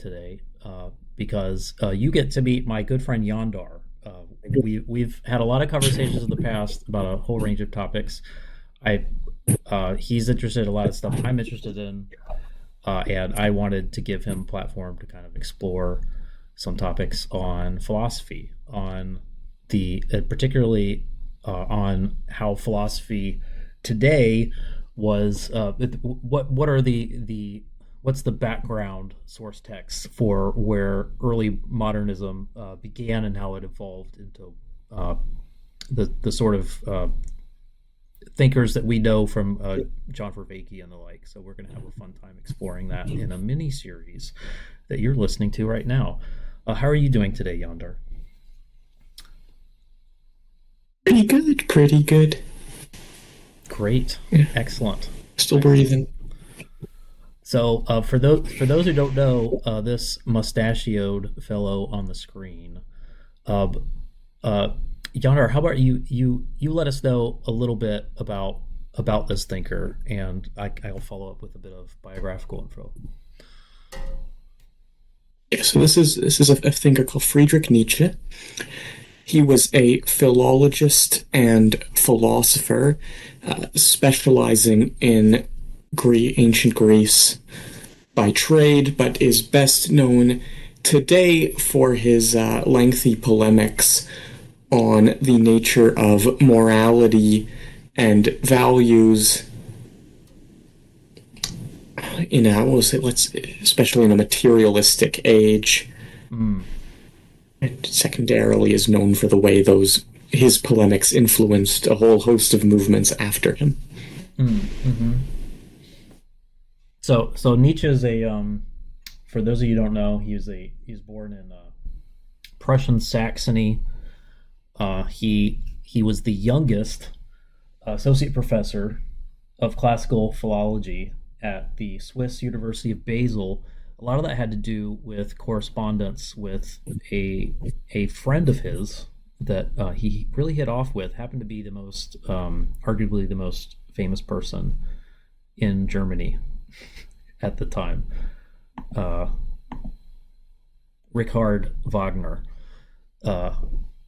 today because you get to meet my good friend Yondar. We've had a lot of conversations in the past about a whole range of topics. I He's interested in a lot of stuff I'm interested in, and I wanted to give him a platform to kind of explore some topics on philosophy, on the particularly on how philosophy today was what are the what's the background source text for where early modernism began and how it evolved into the sort of thinkers that we know from John Vervaeke and the like. So we're going to have a fun time exploring that in a mini series that you're listening to right now. How are you doing today, Yondar? Pretty good, pretty good. Great, Yeah, excellent, still excellent. breathing. So for those who don't know, this mustachioed fellow on the screen, uh, uh, Yondar, how about you let us know a little bit about this thinker, and I'll follow up with a bit of biographical info. Yeah, so this is a thinker called Friedrich Nietzsche. He was a philologist and philosopher, specializing in ancient Greece by trade, but is best known today for his lengthy polemics on the nature of morality and values in a, we'll say, let's especially in a materialistic age. Mm, And secondarily is known for the way those his polemics influenced a whole host of movements after him. mm. So Nietzsche is a for those of you who don't know, he was born in Prussian Saxony. He was the youngest associate professor of classical philology at the Swiss University of Basel. A lot of that had to do with correspondence with a friend of his that he really hit off with. Happened to be the most, arguably the most famous person in Germany at the time, uh, Richard Wagner. Uh,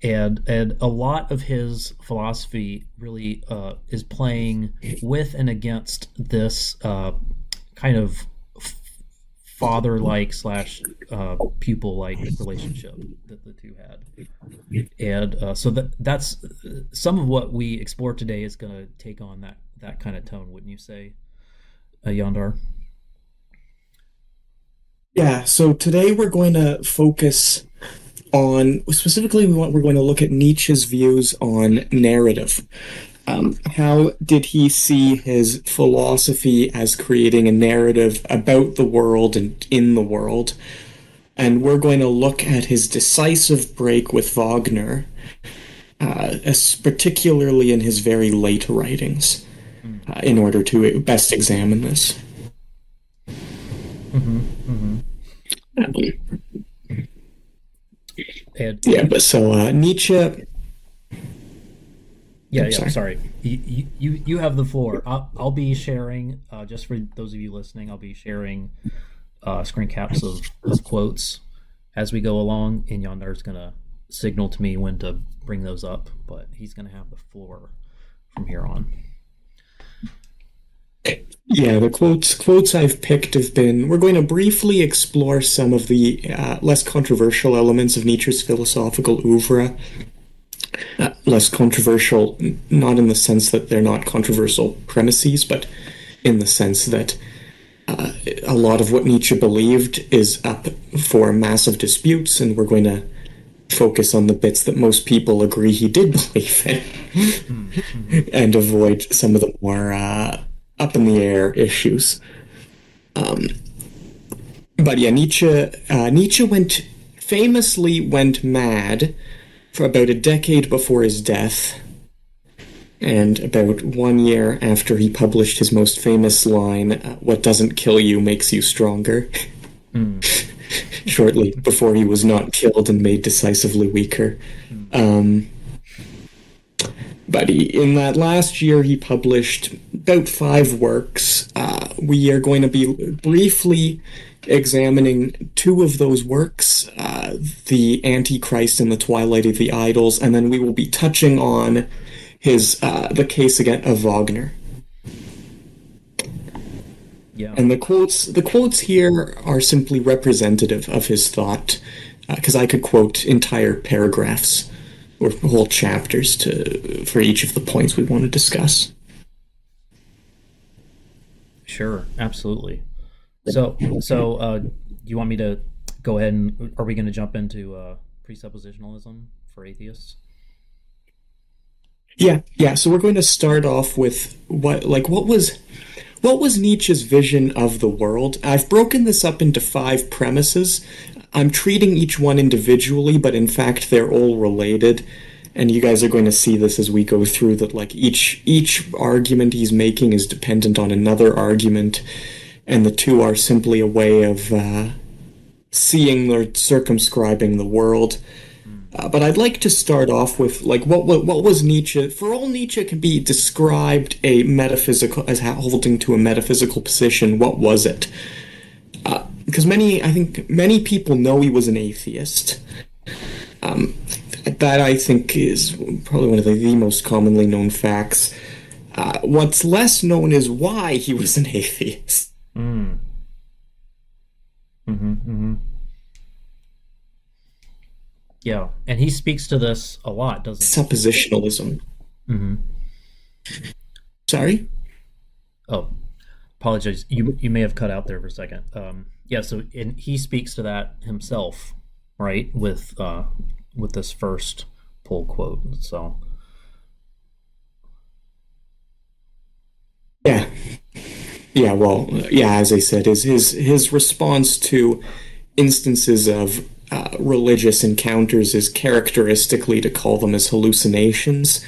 and a lot of his philosophy really is playing with and against this kind of father-like slash pupil-like relationship that the two had, and so that's some of what we explore today is going to take on that kind of tone, wouldn't you say, Yondar? Yeah, so today we're going to focus on specifically we're going to look at Nietzsche's views on narrative. How did he see his philosophy as creating a narrative about the world and in the world? And we're going to look at his decisive break with Wagner, particularly in his very late writings, in order to best examine this. Mm-hmm, mm-hmm. And Yeah, but so Nietzsche. yeah, I'm yeah. sorry. Sorry, you have the floor. I'll be sharing. Just for those of you listening, I'll be sharing screen caps of quotes as we go along, and Yondar's gonna signal to me when to bring those up. But he's gonna have the floor from here on. Yeah, the quotes I've picked have been. We're going to briefly explore some of the less controversial elements of Nietzsche's philosophical oeuvre. Less controversial, not in the sense that they're not controversial premises, but in the sense that a lot of what Nietzsche believed is up for massive disputes, and we're going to focus on the bits that most people agree he did believe Mm-hmm. in, and avoid some of the more up in the air issues. But yeah, Nietzsche famously went mad for about a decade before his death, and about 1 year after he published his most famous line, "What doesn't kill you makes you stronger." Mm. Shortly before he was not killed and made decisively weaker. Mm. Um, but in that last year, he published about 5 works. We are going to be briefly examining two of those works, The Antichrist and the Twilight of the Idols, and then we will be touching on his the case again of Wagner. Yeah. And the quotes here are simply representative of his thought, because I could quote entire paragraphs or whole chapters to for each of the points we want to discuss. Sure. Absolutely. Do you want me to go ahead and are we going to jump into presuppositionalism for atheists? Yeah, yeah. So we're going to start off with what was Nietzsche's vision of the world? I've broken this up into five premises. I'm treating each one individually, but in fact they're all related. And you guys are going to see this as we go through that like each argument he's making is dependent on another argument, and the two are simply a way of seeing or circumscribing the world. But I'd like to start off with like what was Nietzsche? For all Nietzsche can be described a metaphysical as holding to a metaphysical position, what was it? Because I think many people know he was an atheist. That I think is probably one of the most commonly known facts. What's less known is why he was an atheist. Mm. Mm-hmm, mm-hmm. Yeah, and he speaks to this a lot, doesn't he? Suppositionalism. Mm-hmm. Sorry? Oh, apologize. You may have cut out there for a second. Yeah, so and he speaks to that himself, right? With this first pull quote. So Yeah. Yeah, well, yeah, as I said, his response to instances of religious encounters is characteristically to call them as hallucinations,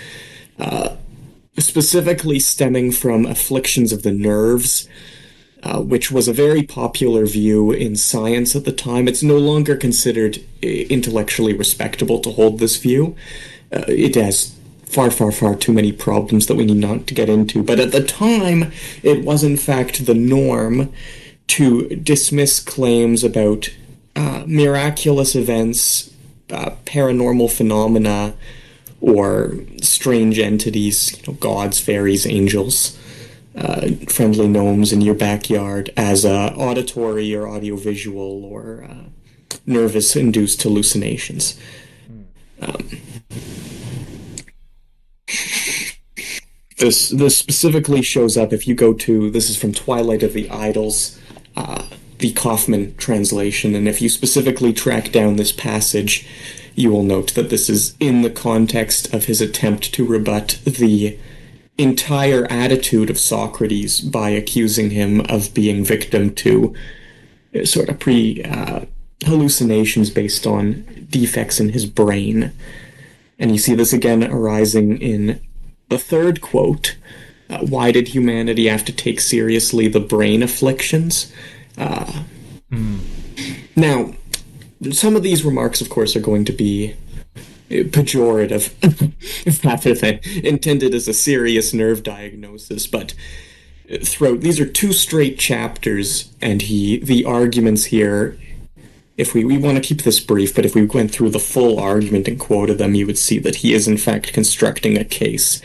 specifically stemming from afflictions of the nerves, which was a very popular view in science at the time. It's no longer considered intellectually respectable to hold this view. It has far, far, far too many problems that we need not to get into. But at the time, it was in fact the norm to dismiss claims about miraculous events, paranormal phenomena, or strange entities, gods, fairies, angels, friendly gnomes in your backyard, as auditory or audiovisual or nervous-induced hallucinations. This specifically shows up if you go to, this is from Twilight of the Idols, the Kaufman translation, and if you specifically track down this passage, you will note that this is in the context of his attempt to rebut the entire attitude of Socrates by accusing him of being victim to sort of hallucinations based on defects in his brain. And you see this again arising in the third quote. Why did humanity have to take seriously the brain afflictions? Now, some of these remarks, of course, are going to be pejorative, rather than intended as a serious nerve diagnosis. But throughout, these are two straight chapters, and the arguments here. If we want to keep this brief, but if we went through the full argument and quoted them, you would see that he is in fact constructing a case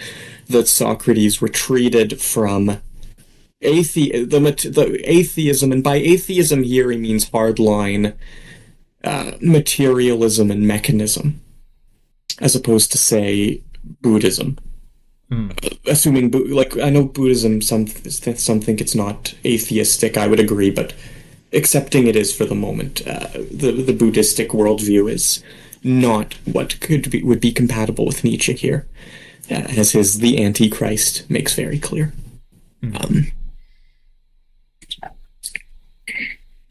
that Socrates retreated from the atheism, and by atheism here he means hardline materialism and mechanism, as opposed to, say, Buddhism. Assuming, like, I know Buddhism, some think it's not atheistic, I would agree, but accepting it is for the moment. The Buddhistic worldview is not what would be compatible with Nietzsche here, as his The Antichrist makes very clear.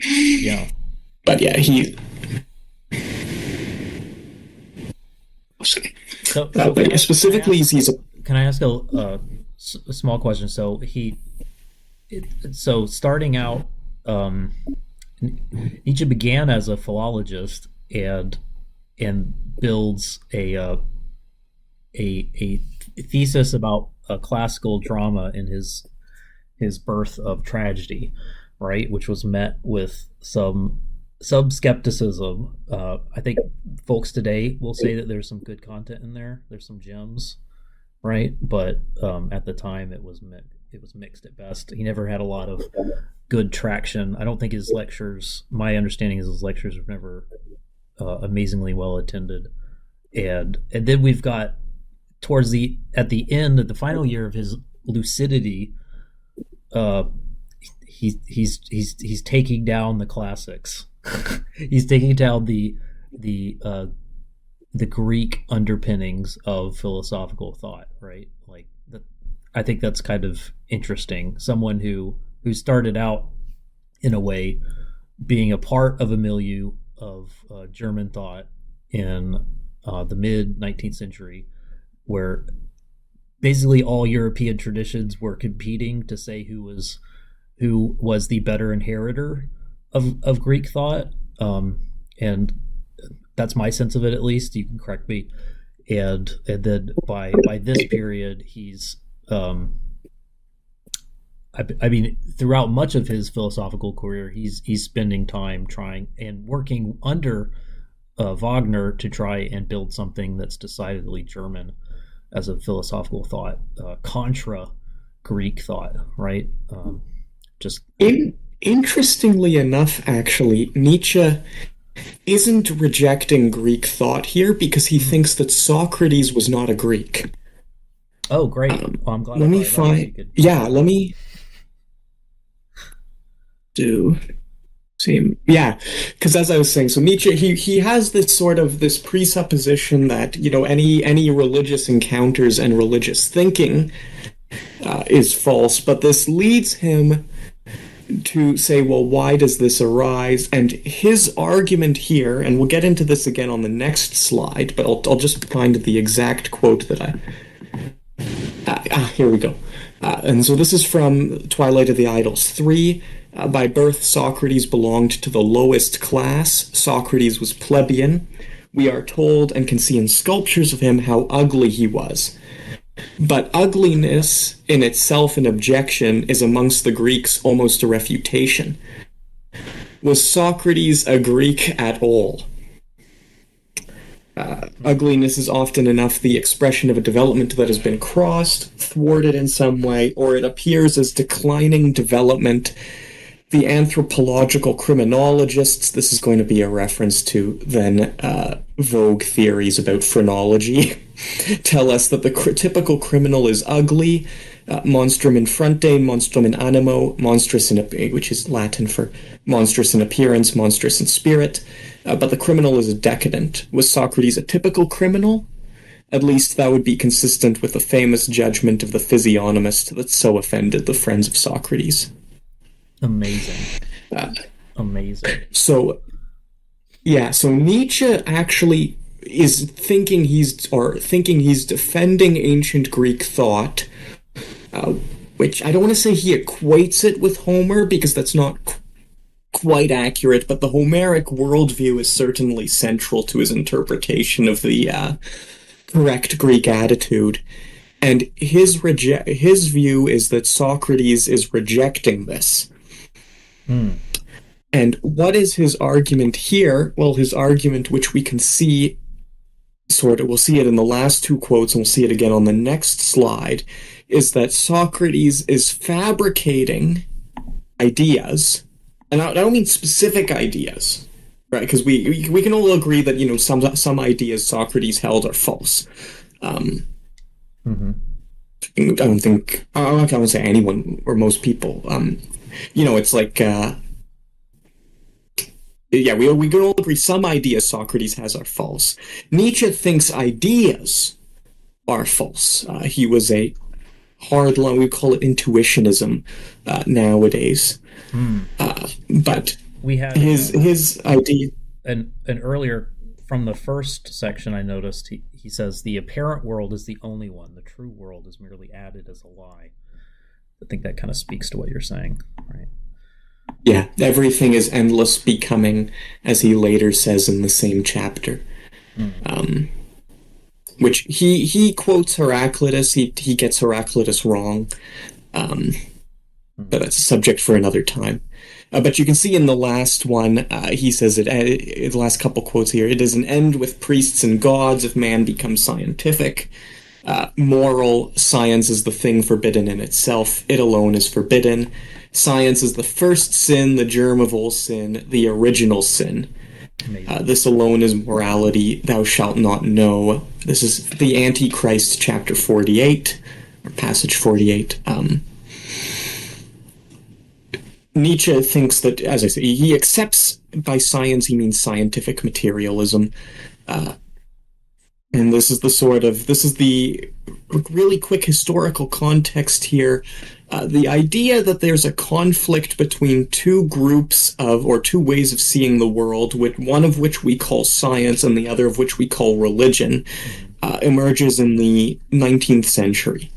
yeah, But yeah, he. But yeah, specifically, he's a. Can I ask a small question? So starting out, Nietzsche began as a philologist and builds a thesis about classical drama in his birth of tragedy. right? Which was met with some skepticism. I think folks today will say that there's some good content in there. There's some gems, right? But at the time, it was mixed at best. He never had a lot of good traction. I don't think his lectures. My understanding is his lectures were never amazingly well attended. And then we've got at the end of the final year of his lucidity, uh, he's taking down the classics. He's taking down the uh, the Greek underpinnings of philosophical thought, right? Like that, I think that's kind of interesting. Someone who started out in a way being a part of a milieu of German thought in the mid 19th century, where basically all European traditions were competing to say who was the better inheritor of Greek thought, and that's my sense of it. At least you can correct me. And then by this period, he's I mean, throughout much of his philosophical career, he's spending time trying and working under Wagner to try and build something that's decidedly German as a philosophical thought, contra Greek thought, right? Just Interestingly enough, actually, Nietzsche isn't rejecting Greek thought here because he thinks that Socrates was not a Greek. oh, great! Well, I'm glad I Let me brought it up so you find. could. Yeah, let me do. Same. Yeah, because as I was saying, so Nietzsche he has this sort of this presupposition that any religious encounters and religious thinking is false, but this leads him to say, well, why does this arise? And his argument here, and we'll get into this again on the next slide, but I'll just find the exact quote that here we go. And so this is from Twilight of the Idols 3. By birth, Socrates belonged to the lowest class. Socrates was plebeian. We are told and can see in sculptures of him how ugly he was. But ugliness in itself an objection is amongst the Greeks almost a refutation. Was Socrates a Greek at all? Ugliness is often enough the expression of a development that has been crossed, thwarted in some way, or it appears as declining development. The anthropological criminologists, this is going to be a reference to then vogue theories about phrenology, tell us that the typical criminal is ugly, monstrum in fronte, monstrum in animo, monstrous in which is Latin for monstrous in appearance, monstrous in spirit, but the criminal is a decadent. Was Socrates a typical criminal? At least that would be consistent with the famous judgment of the physiognomist that so offended the friends of Socrates. Amazing. Amazing. So Nietzsche actually is thinking he's defending ancient Greek thought, which I don't want to say he equates it with Homer because that's not quite accurate, but the Homeric worldview is certainly central to his interpretation of the correct Greek attitude. And his view is that Socrates is rejecting this. And what is his argument here? Well, his argument, which we can see we'll see it in the last two quotes, and we'll see it again on the next slide, is that Socrates is fabricating ideas, and I don't mean specific ideas, right? Because we can all agree that some ideas Socrates held are false. I don't think I won't say anyone or most people. It's like, we can all agree some ideas Socrates has are false. Nietzsche thinks ideas are false. He was a hardline, we call it intuitionism nowadays. But We had his idea. an earlier from the first section. I noticed he says the apparent world is the only one. The true world is merely added as a lie. I think that kind of speaks to what you're saying, right? Yeah, everything is endless becoming, as he later says in the same chapter. Which he quotes Heraclitus. He gets Heraclitus wrong, but that's a subject for another time. But you can see in the last one, he says it, the last couple quotes here, it is an end with priests and gods if man becomes scientific. Moral science is the thing forbidden in itself. It alone is forbidden. Science is the first sin, the germ of all sin, the original sin. This alone is morality. Thou shalt not know. This is the Antichrist, chapter 48, or passage 48. Nietzsche thinks that, as I say, he accepts by science he means scientific materialism. And this is the really quick historical context here. The idea that there's a conflict between two groups of, or two ways of seeing the world, one of which we call science and the other of which we call religion, emerges in the 19th century.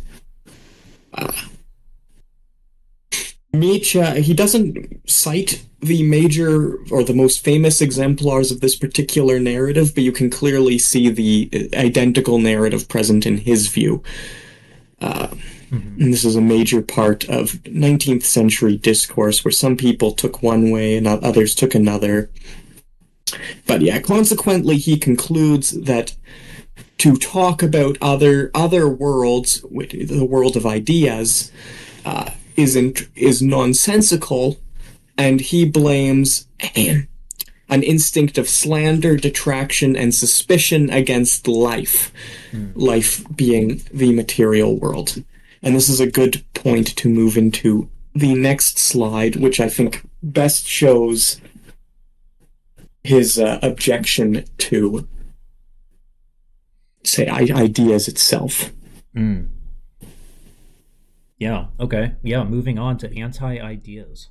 Nietzsche, he doesn't cite the major or the most famous exemplars of this particular narrative, but you can clearly see the identical narrative present in his view. And this is a major part of 19th century discourse where some people took one way and others took another. But yeah, consequently, he concludes that to talk about other worlds, the world of ideas, is nonsensical, and he blames an instinct of slander, detraction, and suspicion against life, life being the material world. And this is a good point to move into the next slide, which I think best shows his objection to, say, ideas itself. Yeah, okay. Yeah, moving on to anti-ideas.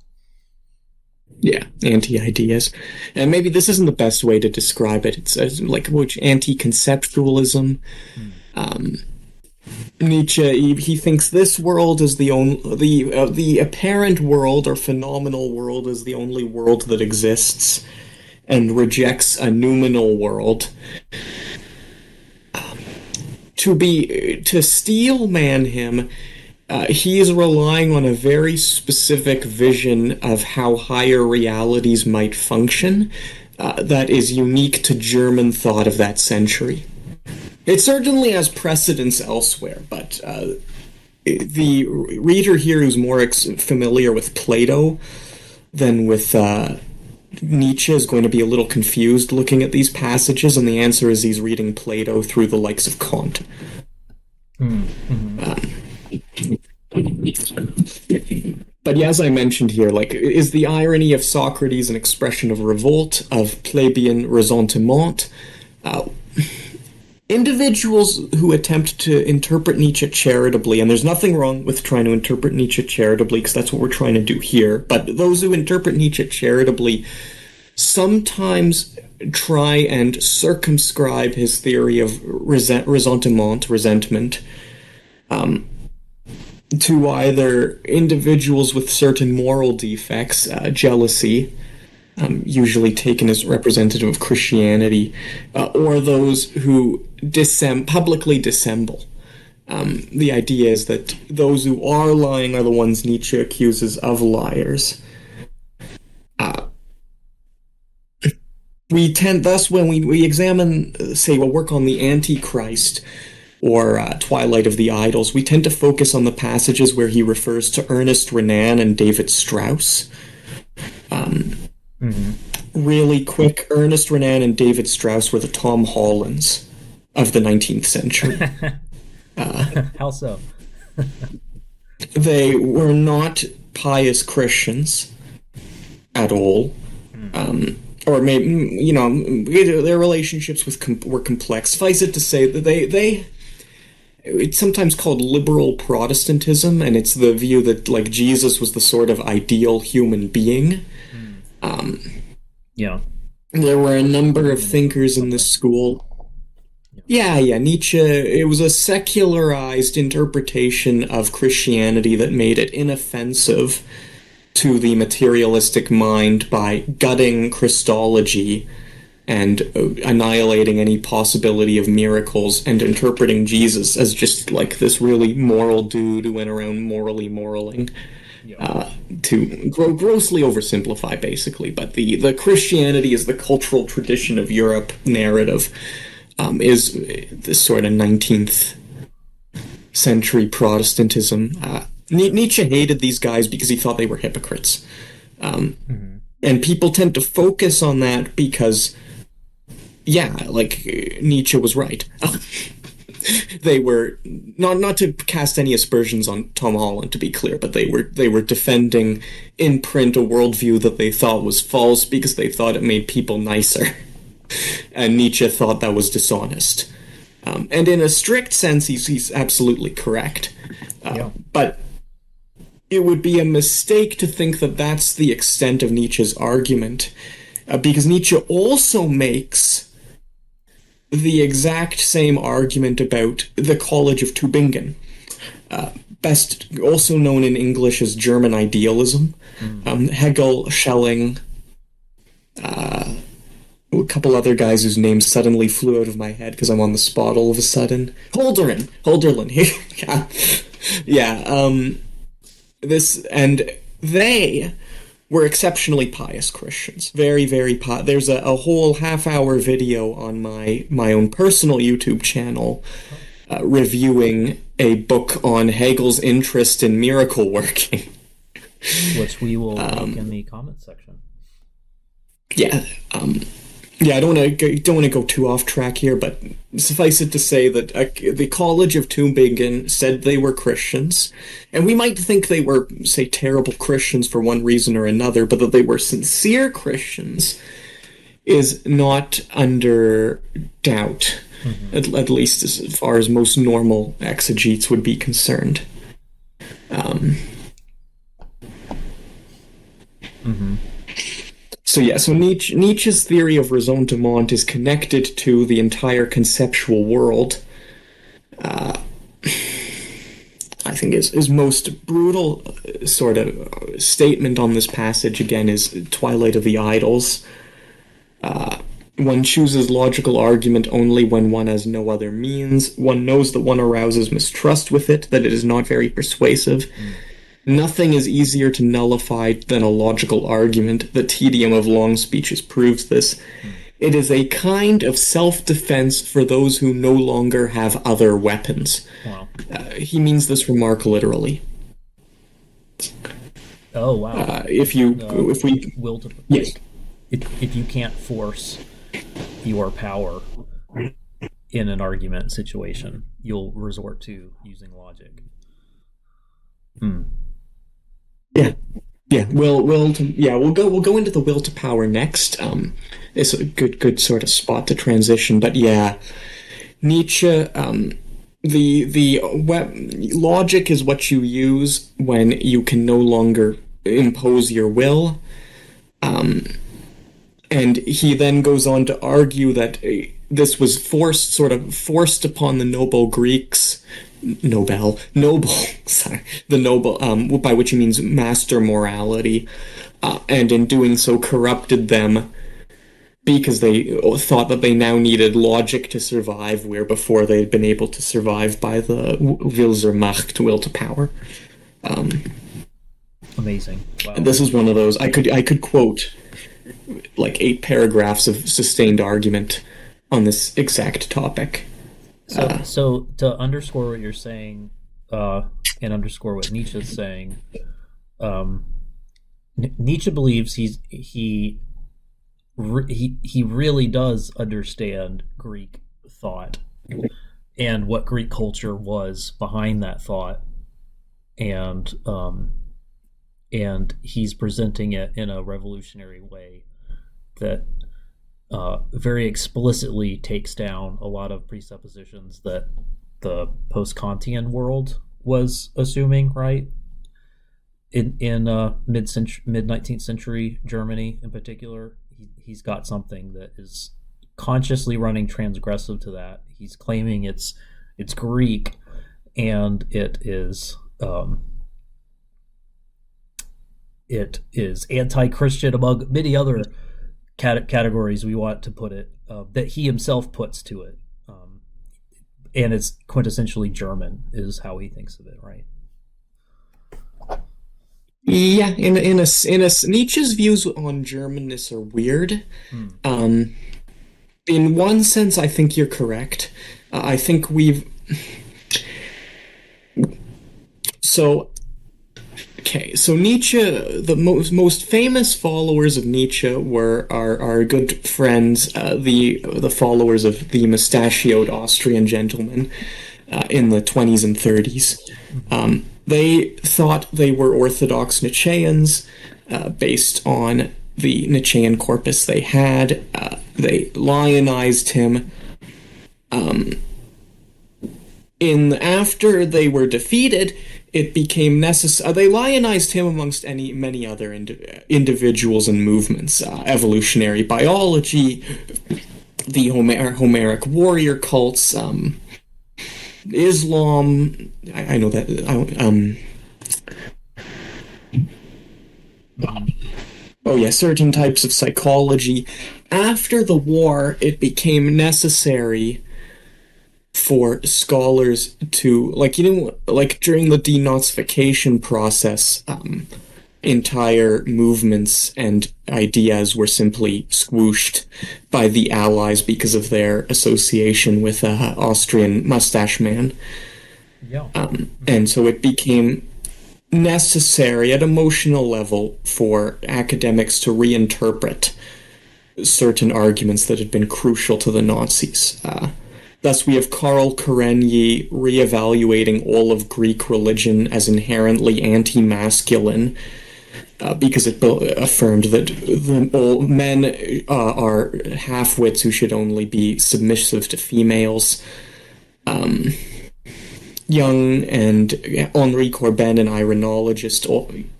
Yeah, anti-ideas. And maybe this isn't the best way to describe it. It's like anti-conceptualism. Nietzsche, he thinks this world is the apparent world or phenomenal world is the only world that exists, and rejects a noumenal world. To steelman him, he is relying on a very specific vision of how higher realities might function that is unique to German thought of that century. It certainly has precedence elsewhere, but the reader here who's more familiar with Plato than with Nietzsche is going to be a little confused looking at these passages, and the answer is he's reading Plato through the likes of Kant. But yeah, as I mentioned here, like, is the irony of Socrates an expression of revolt, of plebeian ressentiment? Individuals who attempt to interpret Nietzsche charitably, and there's nothing wrong with trying to interpret Nietzsche charitably, because that's what we're trying to do here, but those who interpret Nietzsche charitably sometimes try and circumscribe his theory of resentment, to either individuals with certain moral defects, jealousy, usually taken as representative of Christianity, or those who publicly dissemble. The idea is that those who are lying are the ones Nietzsche accuses of liars. Thus, when we examine, say, a work on the Antichrist, or Twilight of the Idols, we tend to focus on the passages where he refers to Ernest Renan and David Strauss. Really quick, Ernest Renan and David Strauss were the Tom Hollands of the 19th century. How so? They were not pious Christians at all. Or maybe, their relationships were complex. Suffice it to say that it's sometimes called liberal Protestantism, and it's the view that, like, Jesus was the sort of ideal human being. Yeah. There were a number of thinkers in this school. Yeah, Nietzsche, it was a secularized interpretation of Christianity that made it inoffensive to the materialistic mind by gutting Christology and annihilating any possibility of miracles, and interpreting Jesus as just like this really moral dude who went around moraling. Yep. To grossly oversimplify, basically. But the Christianity is the cultural tradition of Europe narrative is this sort of 19th century Protestantism. Nietzsche hated these guys because he thought they were hypocrites. Hmm. And people tend to focus on that because, yeah, like Nietzsche was right. They were not to cast any aspersions on Tom Holland, to be clear, but they were defending in print a worldview that they thought was false because they thought it made people nicer, and Nietzsche thought that was dishonest. And in a strict sense, he's absolutely correct. Yeah. But it would be a mistake to think that that's the extent of Nietzsche's argument, because Nietzsche also makes the exact same argument about the College of Tübingen, best also known in English as German idealism. Hegel, Schelling, a couple other guys whose names suddenly flew out of my head because I'm on the spot all of a sudden. Holderlin. Yeah, yeah. This and they were exceptionally pious Christians. Very, very pious. There's a whole half-hour video on my own personal YouTube channel reviewing a book on Hegel's interest in miracle working. Which we will link in the comments section. Yeah, yeah. I don't want to go too off track here, but suffice it to say that the College of Tübingen said they were Christians, and we might think they were, say, terrible Christians for one reason or another, but that they were sincere Christians is not under doubt, at least as far as most normal exegetes would be concerned. So yeah, so Nietzsche's theory of ressentiment is connected to the entire conceptual world. I think his most brutal sort of statement on this passage, again, is Twilight of the Idols. One chooses logical argument only when one has no other means. One knows that one arouses mistrust with it, that it is not very persuasive. Nothing is easier to nullify than a logical argument. The tedium of long speeches proves this. It is a kind of self-defense for those who no longer have other weapons. Wow. He means this remark literally. Oh wow. If we will to yes. if you can't force your power in an argument situation, you'll resort to using logic. Yeah, yeah. We'll go into the will to power next. It's a good sort of spot to transition. But yeah, Nietzsche. Logic is what you use when you can no longer impose your will. And he then goes on to argue that this was forced upon the noble, by which he means master morality, and in doing so corrupted them because they thought that they now needed logic to survive, where before they had been able to survive by the will zur Macht, will to power. Amazing. Wow. And this is one of those I could quote like 8 paragraphs of sustained argument on this exact topic. So to underscore what you're saying, and underscore what Nietzsche's saying, Nietzsche believes he really does understand Greek thought and what Greek culture was behind that thought, and he's presenting it in a revolutionary way that very explicitly takes down a lot of presuppositions that the post-Kantian world was assuming, right? In mid 19th century Germany in particular, he's got something that is consciously running transgressive to that. He's claiming it's Greek, and it is anti-Christian among many other categories we want to put it, that he himself puts to it, and it's quintessentially German is how he thinks of it, right? Yeah, Nietzsche's views on Germanness are weird. Hmm. Um, in one sense, I think you're correct. I think we've so okay. So Nietzsche, the most famous followers of Nietzsche were our good friends, the followers of the mustachioed Austrian gentleman in the 20s and 30s. Hmm. They thought they were Orthodox Nietzscheans based on the Nietzschean corpus they had. They lionized him. In After they were defeated, it became necessary. They lionized him amongst many other individuals and movements, evolutionary biology, the Homeric warrior cults, Islam. I know that. Hmm. Oh yeah, certain types of psychology. After the war, it became necessary for scholars to like during the denazification process, entire movements and ideas were simply squooshed by the Allies because of their association with Austrian mustache man. Yeah. And so it became necessary at emotional level for academics to reinterpret certain arguments that had been crucial to the Nazis. Thus, we have Karl Karenyi reevaluating all of Greek religion as inherently anti-masculine because it affirmed that all men are half-wits who should only be submissive to females. Young and Henri Corbin, an ironologist,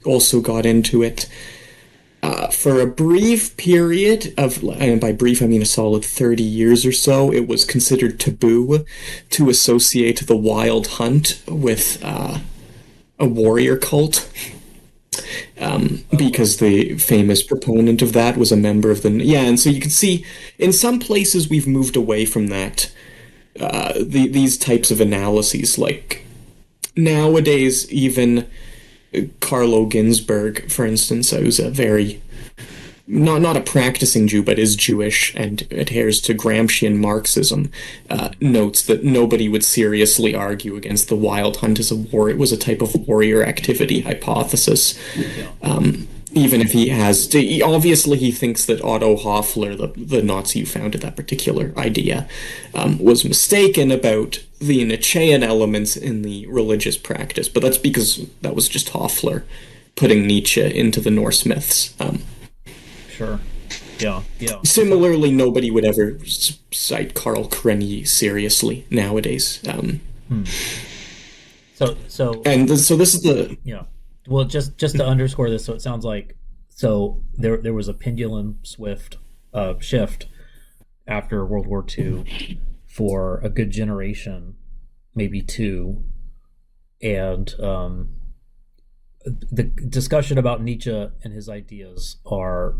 also got into it. For a brief period of, and by brief I mean a solid 30 years or so, it was considered taboo to associate the wild hunt with a warrior cult, Oh. because the famous proponent of that was a member of the. Yeah, and so you can see in some places we've moved away from that. These types of analyses, like nowadays, even Carlo Ginzburg, for instance, who's a very not a practicing Jew, but is Jewish and adheres to Gramscian Marxism, notes that nobody would seriously argue against the wild hunt as a war. It was a type of warrior activity hypothesis. Yeah. Even if obviously he thinks that Otto Hoffler, the Nazi who founded that particular idea, was mistaken about the Nietzschean elements in the religious practice, but that's because that was just Hoffler putting Nietzsche into the Norse myths. Sure. Yeah. Yeah. So. Similarly, nobody would ever cite Karl Karenyi seriously nowadays. Hmm. So So this is the yeah. Well, just to underscore this, so it sounds like there was a pendulum swift shift after World War II for a good generation, maybe two, and the discussion about Nietzsche and his ideas are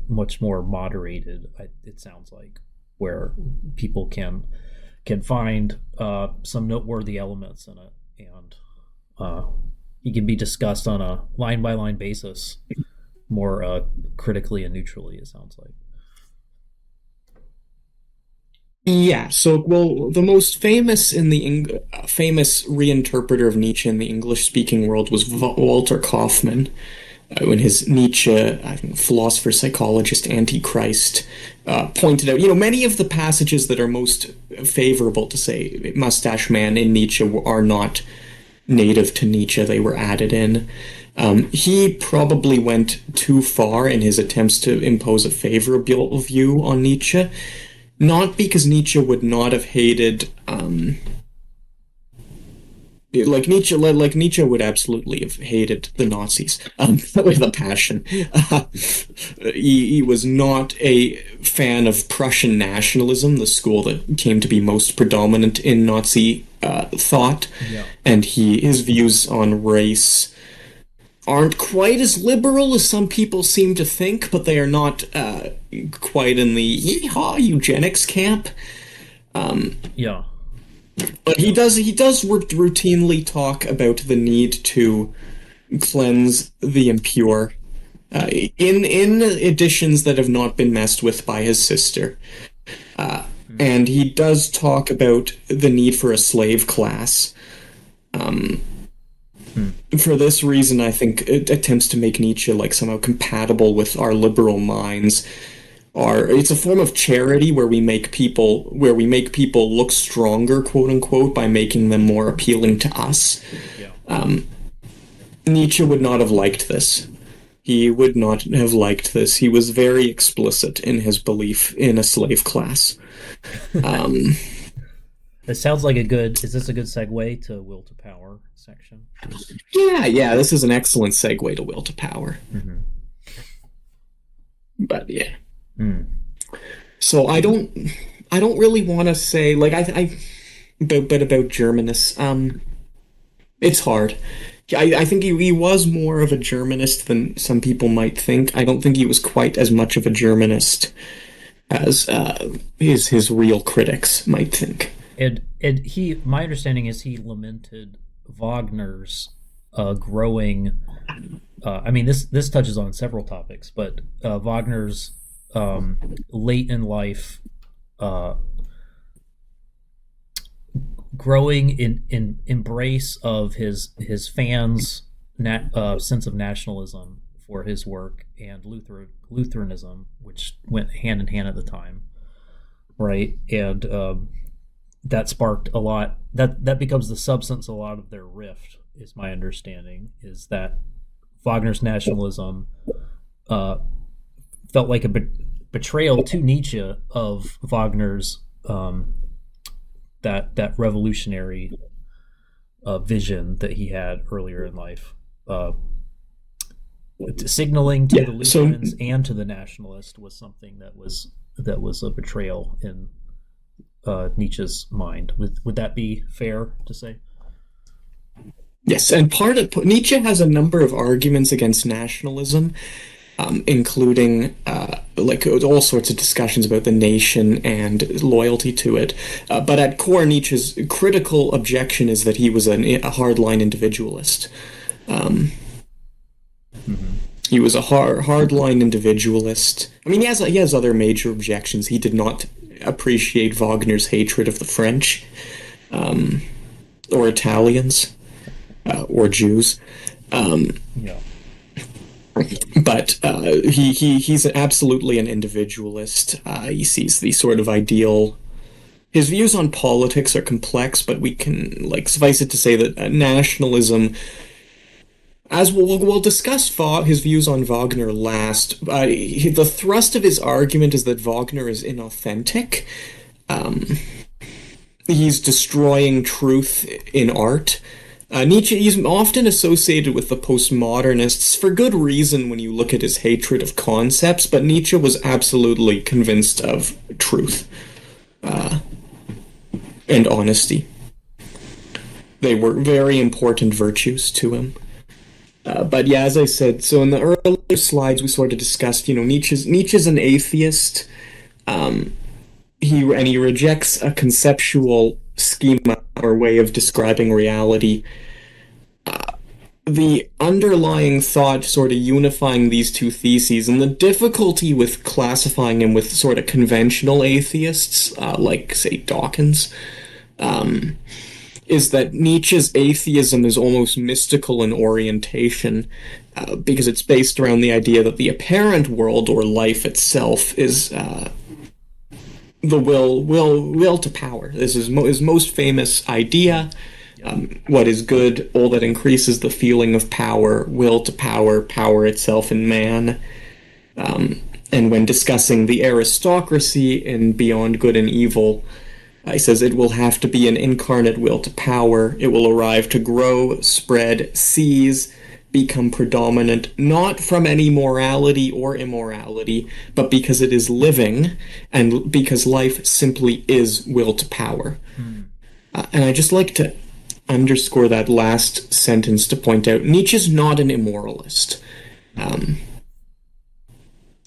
much more moderated. It sounds like where people can find some noteworthy elements in it, and uh, he can be discussed on a line by line basis, more critically and neutrally. It sounds like. Yeah, so well, the most famous famous reinterpreter of Nietzsche in the English-speaking world was Walter Kaufmann, when his Nietzsche, I think, philosopher, psychologist, Antichrist, pointed out, many of the passages that are most favorable to say Mustache Man in Nietzsche are not native to Nietzsche; they were added in. He probably went too far in his attempts to impose a favorable view on Nietzsche, not because Nietzsche would not have hated, like Nietzsche would absolutely have hated the Nazis, with a passion. He was not a fan of Prussian nationalism, the school that came to be most predominant in Nazi thought, Yeah. and his views on race aren't quite as liberal as some people seem to think, but they are not quite in the yeehaw eugenics camp. Yeah. But he does routinely talk about the need to cleanse the impure. In editions that have not been messed with by his sister. Hmm. And he does talk about the need for a slave class. Um, Hmm. for this reason, I think it attempts to make Nietzsche like somehow compatible with our liberal minds. It's a form of charity where we make people look stronger, quote unquote, by making them more appealing to us. Yeah. Nietzsche would not have liked this. He would not have liked this. He was very explicit in his belief in a slave class. Um, It sounds like a good. Is this a good segue to will to power section? yeah, this is an excellent segue to will to power. Mm-hmm. But yeah, Mm. so I don't really want to say like I about Germanus. It's hard. I think he was more of a Germanist than some people might think. I don't think he was quite as much of a Germanist as his real critics might think. And he, my understanding is he lamented Wagner's growing. I mean, this touches on several topics, but Wagner's late in life uh, growing in embrace of his fans' sense of nationalism for his work and Lutheranism, which went hand in hand at the time, right? And that sparked a lot. That becomes the substance of a lot of their rift. Is my understanding is that Wagner's nationalism felt like a betrayal to Nietzsche of Wagner's that revolutionary vision that he had earlier in life, signaling to Yeah. the So Lutherans and to the nationalists was something that was a betrayal in Nietzsche's mind. Would that be fair to say? yes, and part of Nietzsche has a number of arguments against nationalism, including like all sorts of discussions about the nation and loyalty to it. But at core, Nietzsche's critical objection is that he was a hardline individualist. Um, Mm-hmm. he was a hardline individualist. I mean, he has other major objections. He did not appreciate Wagner's hatred of the French, or Italians, or Jews. Um, Yeah. but he's absolutely an individualist. He sees the sort of ideal. His views on politics are complex, but we can like suffice it to say that nationalism, as we'll discuss his views on Wagner last. The thrust of his argument is that Wagner is inauthentic. Um, he's destroying truth in art. Nietzsche is often associated with the postmodernists for good reason when you look at his hatred of concepts, but Nietzsche was absolutely convinced of truth and honesty. They were very important virtues to him. But yeah, as I said, so in the earlier slides we sort of discussed, Nietzsche's an atheist. He rejects a conceptual schema or way of describing reality. The underlying thought sort of unifying these two theses, and the difficulty with classifying him with sort of conventional atheists, like, say, Dawkins, is that Nietzsche's atheism is almost mystical in orientation, because it's based around the idea that the apparent world or life itself is the will to power. This is his most famous idea. What is good, all that increases the feeling of power, will to power, power itself in man. And when discussing the aristocracy in Beyond Good and Evil, he says it will have to be an incarnate will to power. It will arrive to grow, spread, seize, become predominant, not from any morality or immorality, but because it is living, and because life simply is will to power. And I just like to underscore that last sentence to point out Nietzsche's not an immoralist.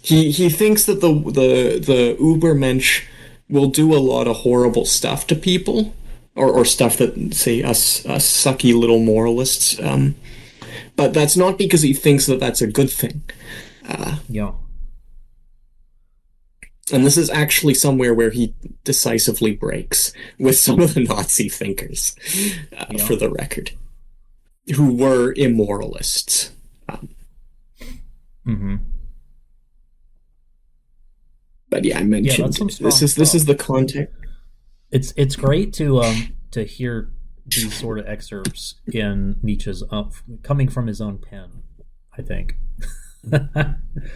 He thinks that the Übermensch will do a lot of horrible stuff to people, or stuff that, say, us sucky little moralists but that's not because he thinks that that's a good thing. Yeah. And this is actually somewhere where he decisively breaks with some of the Nazi thinkers, Yeah. for the record, who were immoralists. Um, Mm-hmm. but yeah, I Yeah, mentioned that's some this strong is this stuff. is the context. It's great to hear these sort of excerpts in Nietzsche's coming from his own pen. I think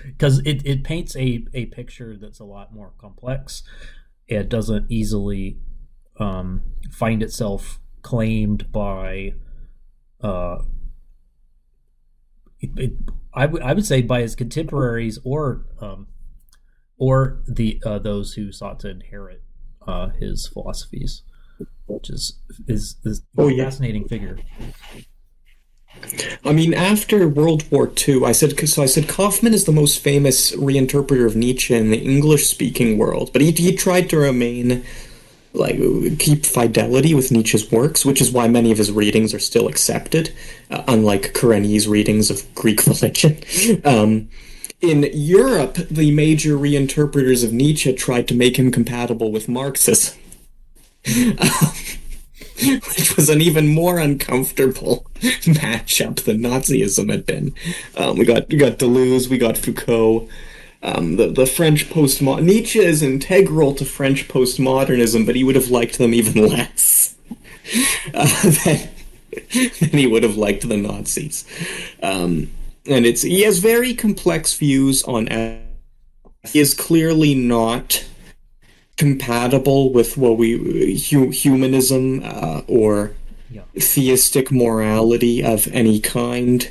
because it paints a picture that's a lot more complex. It doesn't easily find itself claimed by uh, it, I would say by his contemporaries or the those who sought to inherit his philosophies, which is Oh a yeah, fascinating figure. I mean after World War II, I said Kaufman is the most famous reinterpreter of Nietzsche in the English-speaking world, but he tried to remain like keep fidelity with Nietzsche's works, which is why many of his readings are still accepted, unlike Karenyi's readings of Greek religion. Um, in Europe, the major reinterpreters of Nietzsche tried to make him compatible with Marxism, Hmm. which was an even more uncomfortable matchup than Nazism had been. We got Deleuze, we got Foucault. The French postmodern Nietzsche is integral to French postmodernism, but he would have liked them even less than he would have liked the Nazis. And he has very complex views on. He is clearly not compatible with what we humanism or Yeah. theistic morality of any kind.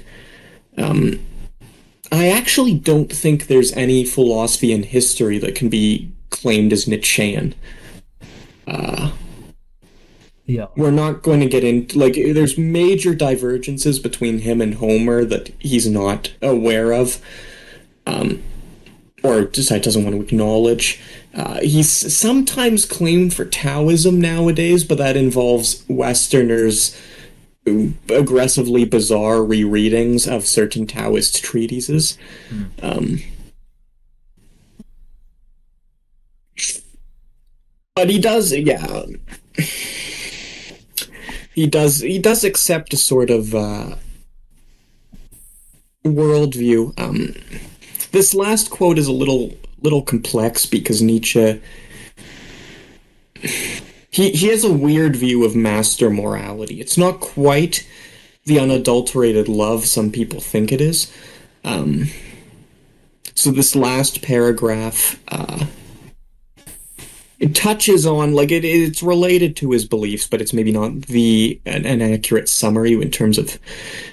I actually don't think there's any philosophy in history that can be claimed as Nietzschean. Yeah. We're not going to get into like there's major divergences between him and Homer that he's not aware of, or just doesn't want to acknowledge. He's sometimes claimed for Taoism nowadays, but that involves Westerners' aggressively bizarre rereadings of certain Taoist treatises. Hmm. But he does, yeah, he does accept a sort of worldview. This last quote is a little complex because Nietzsche he has a weird view of master morality. It's not quite the unadulterated love some people think it is. So this last paragraph, it touches on like it's related to his beliefs, but it's maybe not an accurate summary in terms of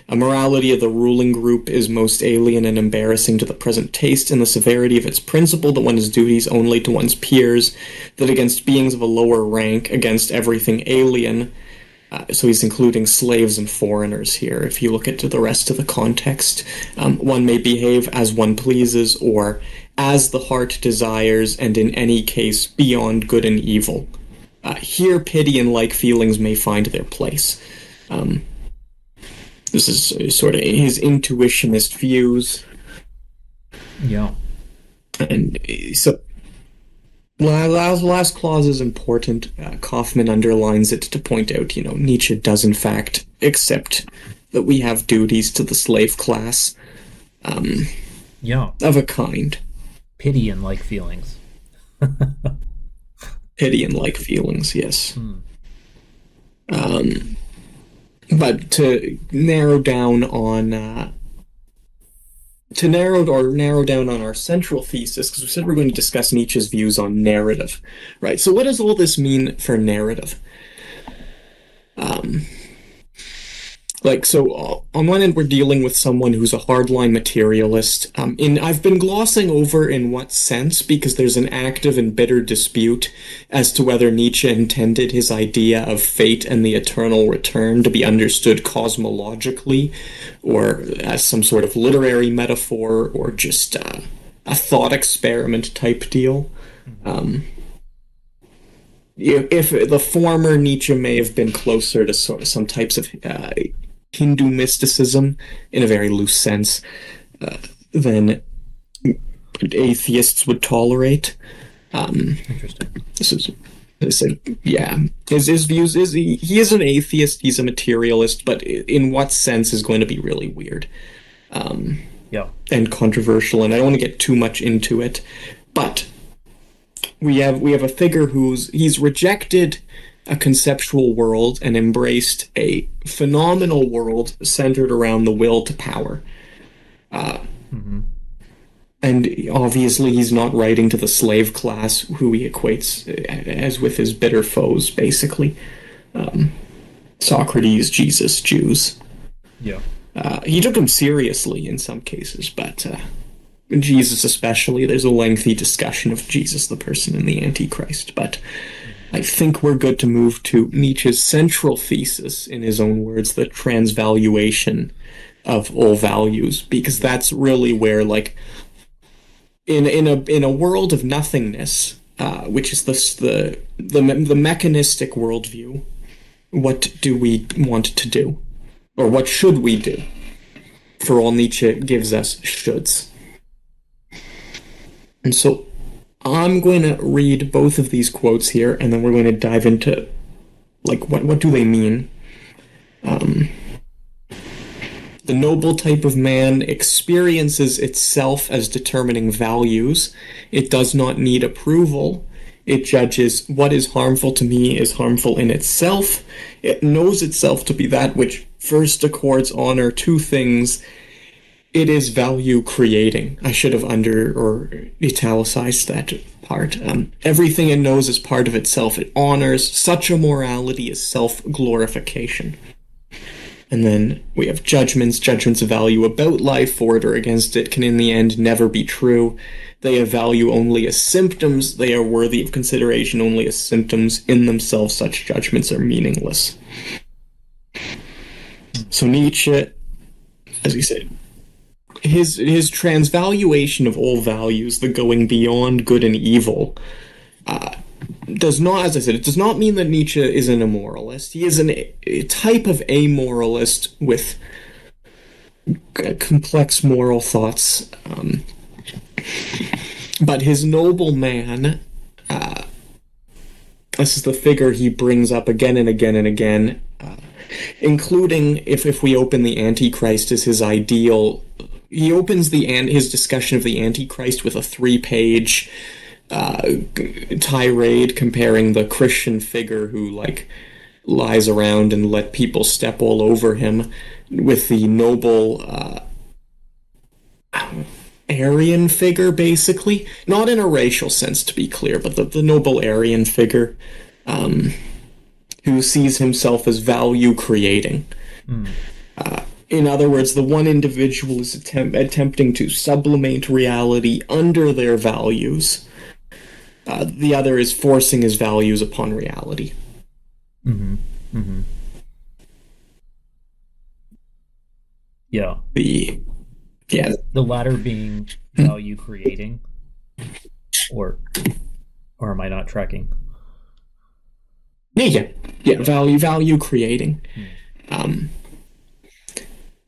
a morality of the ruling group is most alien and embarrassing to the present taste, and the severity of its principle that one has duties only to one's peers, that against beings of a lower rank, against everything alien. So he's including slaves and foreigners here. If you look at the rest of the context, one may behave as one pleases, or as the heart desires, and in any case beyond good and evil. Here, pity and like feelings may find their place. This is sort of his intuitionist views, Yeah. and so last clause is important. Kaufman underlines it to point out, Nietzsche does in fact accept that we have duties to the slave class, Yeah. of a kind. Pity and like feelings. Pity and like feelings, yes. Hmm. But to narrow down on narrow down on our central thesis, because we said we're going to discuss Nietzsche's views on narrative, right? So what does all this mean for narrative? So on one end, we're dealing with someone who's a hardline materialist. I've been glossing over in what sense, because there's an active and bitter dispute as to whether Nietzsche intended his idea of fate and the eternal return to be understood cosmologically, or as some sort of literary metaphor, or just a thought experiment type deal. If the former, Nietzsche may have been closer to sort of some types of Hindu mysticism in a very loose sense than atheists would tolerate. Interesting. This is yeah. His views is he is an atheist. He's a materialist, but in what sense is going to be really weird, Yeah. and controversial. And I don't want to get too much into it, but we have a figure he's rejected a conceptual world and embraced a phenomenal world centered around the will to power. And obviously he's not writing to the slave class, who he equates as with his bitter foes, basically. Socrates, Jesus, Jews. Yeah. He took them seriously in some cases, but Jesus especially, there's a lengthy discussion of Jesus, the person in the Antichrist. But I think we're good to move to Nietzsche's central thesis, in his own words, the transvaluation of all values, because that's really where, like, in a world of nothingness, which is the mechanistic worldview, what do we want to do, or what should we do? For all Nietzsche gives us shoulds. And so I'm going to read both of these quotes here, and then we're going to dive into, like, what do they mean? The noble type of man experiences itself as determining values. It does not need approval. It judges what is harmful to me is harmful in itself. It knows itself to be that which first accords honor to things. It is value creating. I should have under or italicized that part. Everything it knows is part of itself. It honors. Such a morality is self-glorification. And then we have judgments. Judgments of value about life, for it or against it, can in the end never be true. They have value only as symptoms. They are worthy of consideration only as symptoms. In themselves, such judgments are meaningless. So Nietzsche, as he said, his transvaluation of all values, the going beyond good and evil, does not, as I said, it does not mean that Nietzsche is an immoralist. He is a type of amoralist with complex moral thoughts. But his noble man, this is the figure he brings up again and again and again, including, if we open the Antichrist as his ideal, he opens his discussion of the Antichrist with a 3-page tirade comparing the Christian figure who, like, lies around and let people step all over him with the noble Aryan figure, basically. Not in a racial sense, to be clear, but the noble Aryan figure who sees himself as value creating. In other words, the one individual is attempting to sublimate reality under their values. The other is forcing his values upon reality. Yeah. The latter being value creating, or am I not tracking? Yeah. Value creating.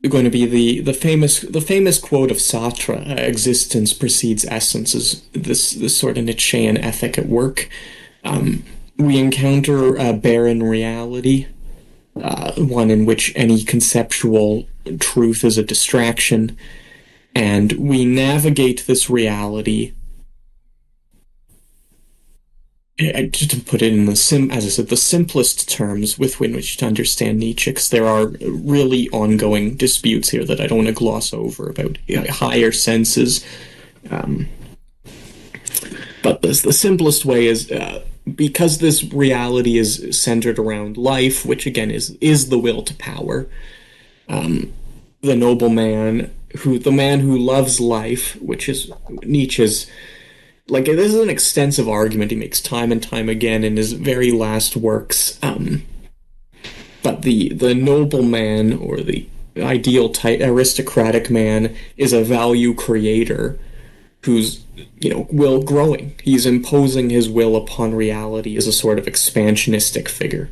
Going to be the famous quote of Sartre: "Existence precedes essence," is this sort of Nietzschean ethic at work. We encounter a barren reality, one in which any conceptual truth is a distraction, and we navigate this reality. Just to put it in as I said, the simplest terms with which to understand Nietzsche, because there are really ongoing disputes here that I don't want to gloss over about higher senses. But the simplest way is, because this reality is centered around life, which again is the will to power, the noble man, the man who loves life, which is Nietzsche's. Like, this is an extensive argument he makes time and time again in his very last works. But the noble man, or the ideal type aristocratic man, is a value creator who's, will growing. He's imposing his will upon reality as a sort of expansionistic figure.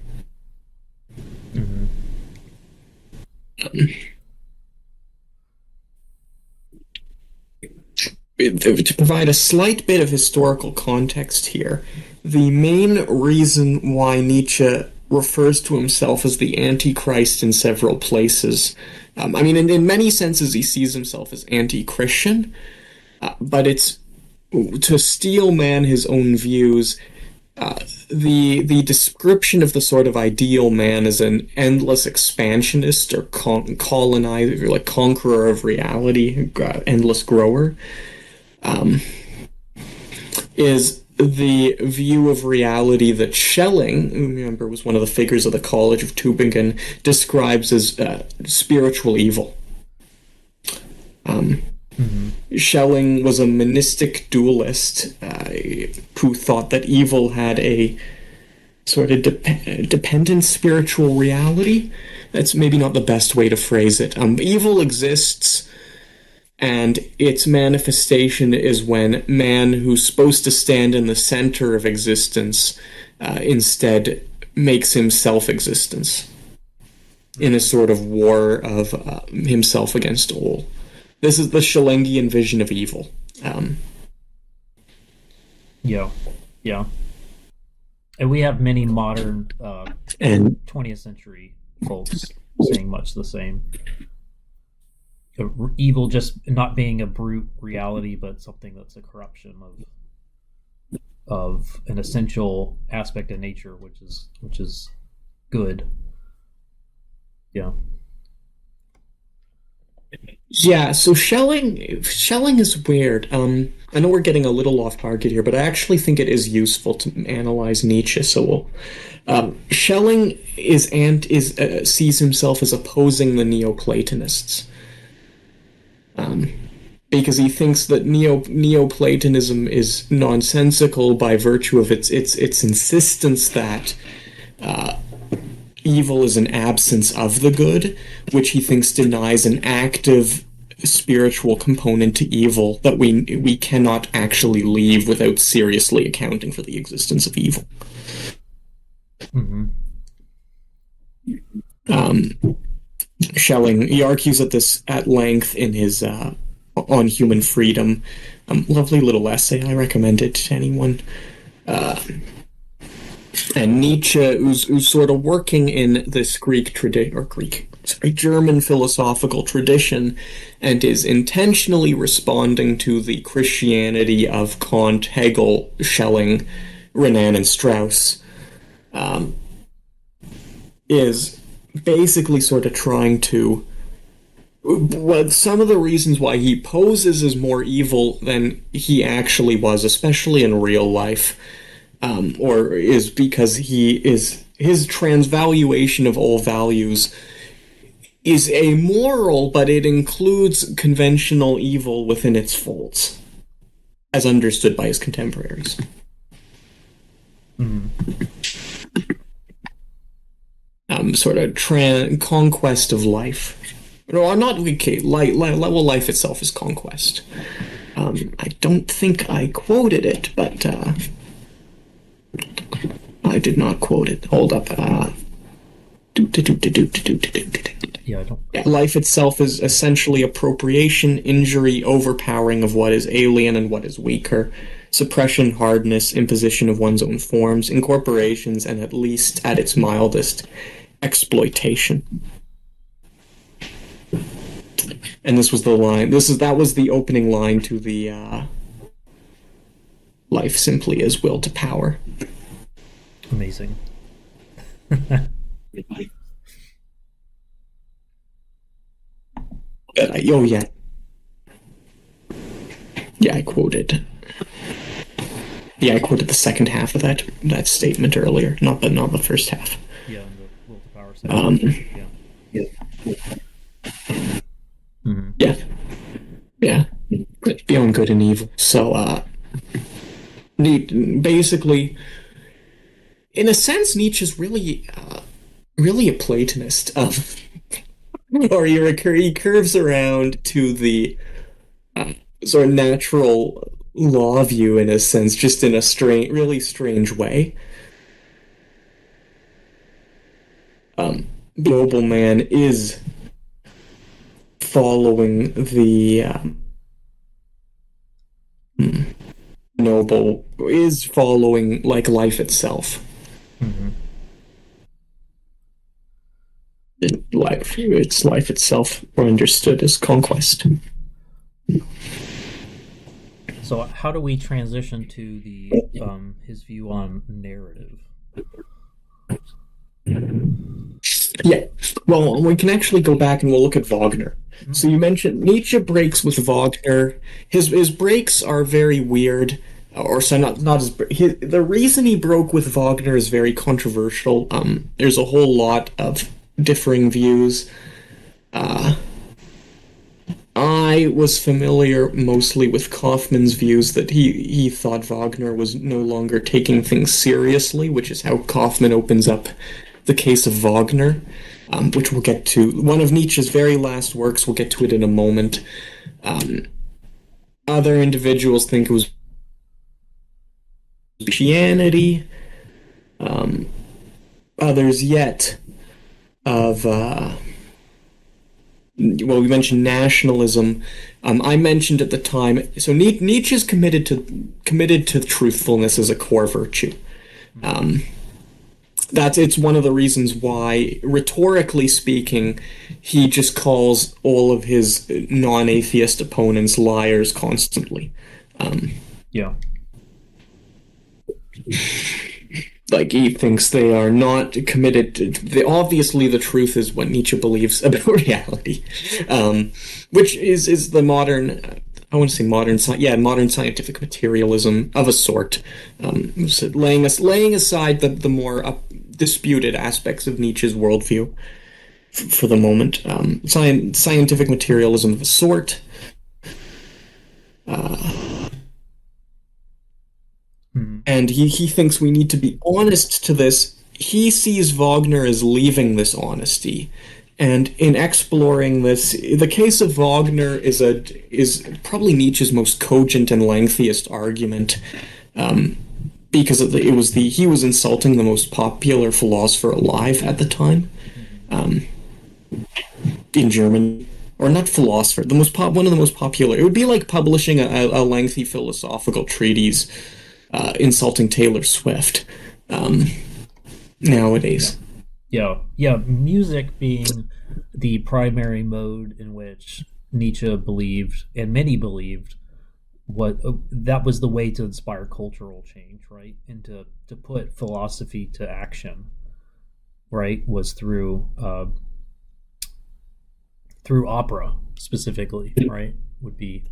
To provide a slight bit of historical context here, the main reason why Nietzsche refers to himself as the Antichrist in several places, I mean, in many senses, he sees himself as anti-Christian, but it's to steel man his own views. The description of the sort of ideal man as an endless expansionist or colonizer, like conqueror of reality, endless grower, is the view of reality that Schelling, who remember was one of the figures of the College of Tübingen, describes as spiritual evil. Schelling was a monistic dualist who thought that evil had a sort of dependent spiritual reality. That's maybe not the best way to phrase it. Evil exists, and its manifestation is when man, who's supposed to stand in the center of existence, instead makes himself existence in a sort of war of himself against all. This is the Schellingian vision of evil. Yeah, yeah. And we have many modern and 20th century folks saying much the same. Evil just not being a brute reality, but something that's a corruption of an essential aspect of nature, which is good. Yeah. Yeah, so Schelling is weird. I know we're getting a little off target here, but I actually think it is useful to analyze Nietzsche. So Schelling sees himself as opposing the Neoplatonists, because he thinks that Neoplatonism is nonsensical by virtue of its insistence that evil is an absence of the good, which he thinks denies an active spiritual component to evil that we cannot actually leave without seriously accounting for the existence of evil. Schelling, he argues at this at length in his On Human Freedom, lovely little essay. I recommend it to anyone. And Nietzsche, who's sort of working in this German philosophical tradition, and is intentionally responding to the Christianity of Kant, Hegel, Schelling, Renan, and Strauss, is basically sort of trying to. Well, some of the reasons why he poses as more evil than he actually was, especially in real life, or is because his transvaluation of all values is amoral, but it includes conventional evil within its folds, as understood by his contemporaries. Sort of conquest of life. No, not okay. Life itself is conquest. I don't think I quoted it, but I did not quote it. Hold up. Yeah, I don't. Life itself is essentially appropriation, injury, overpowering of what is alien and what is weaker, suppression, hardness, imposition of one's own forms, incorporations, and at least at its mildest, exploitation. And this was the line. That was the opening line to the life simply is will to power. Amazing. Oh yeah, I quoted. Yeah, I quoted the second half of that statement earlier, not the first half. Yeah, the will to power section. Yeah, beyond good and evil. So, basically, in a sense, Nietzsche's really a Platonist. Or he curves around to the sort of natural law view in a sense, just in a really strange way. The noble man is following the noble, is following like life itself. Hmm. It's life itself, or understood as conquest. So how do we transition to the his view on narrative? Yeah, well, we can actually go back and we'll look at Wagner. So Mm. you mentioned Nietzsche breaks with Wagner. His breaks are very weird, or so not as the reason he broke with Wagner is very controversial. There's a whole lot of differing views. Uh, I was familiar mostly with Kaufman's views that he thought Wagner was no longer taking things seriously, which is how Kaufman opens up the case of Wagner, which we'll get to. One of Nietzsche's very last works, we'll get to it in a moment. Um, Other individuals think it was Christianity. Others yet of well, we mentioned nationalism. I mentioned at the time, so Nietzsche's committed to truthfulness as a core virtue. Um, it's one of the reasons why, rhetorically speaking, he just calls all of his non-atheist opponents liars constantly. Um, Yeah. like he thinks they are not committed obviously the truth is what Nietzsche believes about reality, which is the modern, I want to say modern scientific materialism of a sort, so laying aside the more disputed aspects of Nietzsche's worldview for the moment. Scientific materialism of a sort. Mhm. And he thinks we need to be honest to this. He sees Wagner as leaving this honesty. And in exploring this, the case of Wagner is probably Nietzsche's most cogent and lengthiest argument, because he was insulting the most popular philosopher alive at the time, Mhm. in Germany, or not philosopher, one of the most popular. It would be like publishing a lengthy philosophical treatise insulting Taylor Swift, Yeah. nowadays. Yeah. Yeah. Music being the primary mode in which Nietzsche believed, and many believed, what that was the way to inspire cultural change, right? And to put philosophy to action, right, was through opera specifically, right? Would be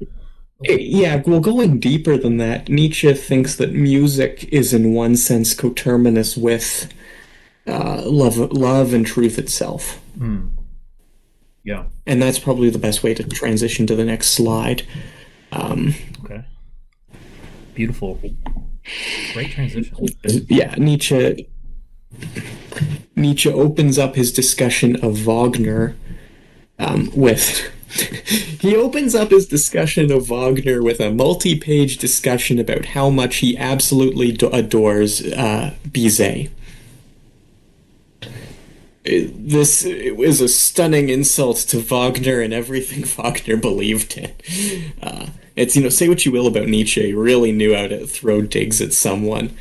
Yeah, well, going deeper than that, Nietzsche thinks that music is in one sense coterminous with love and truth itself. mm, yeah. And that's probably the best way to transition to the next slide. Okay. Beautiful. Great transition. Yeah, Nietzsche opens up his discussion of Wagner with he opens up his discussion of Wagner with a multi-page discussion about how much he absolutely adores Bizet. This is a stunning insult to Wagner and everything Wagner believed in. It's, say what you will about Nietzsche, he really knew how to throw digs at someone.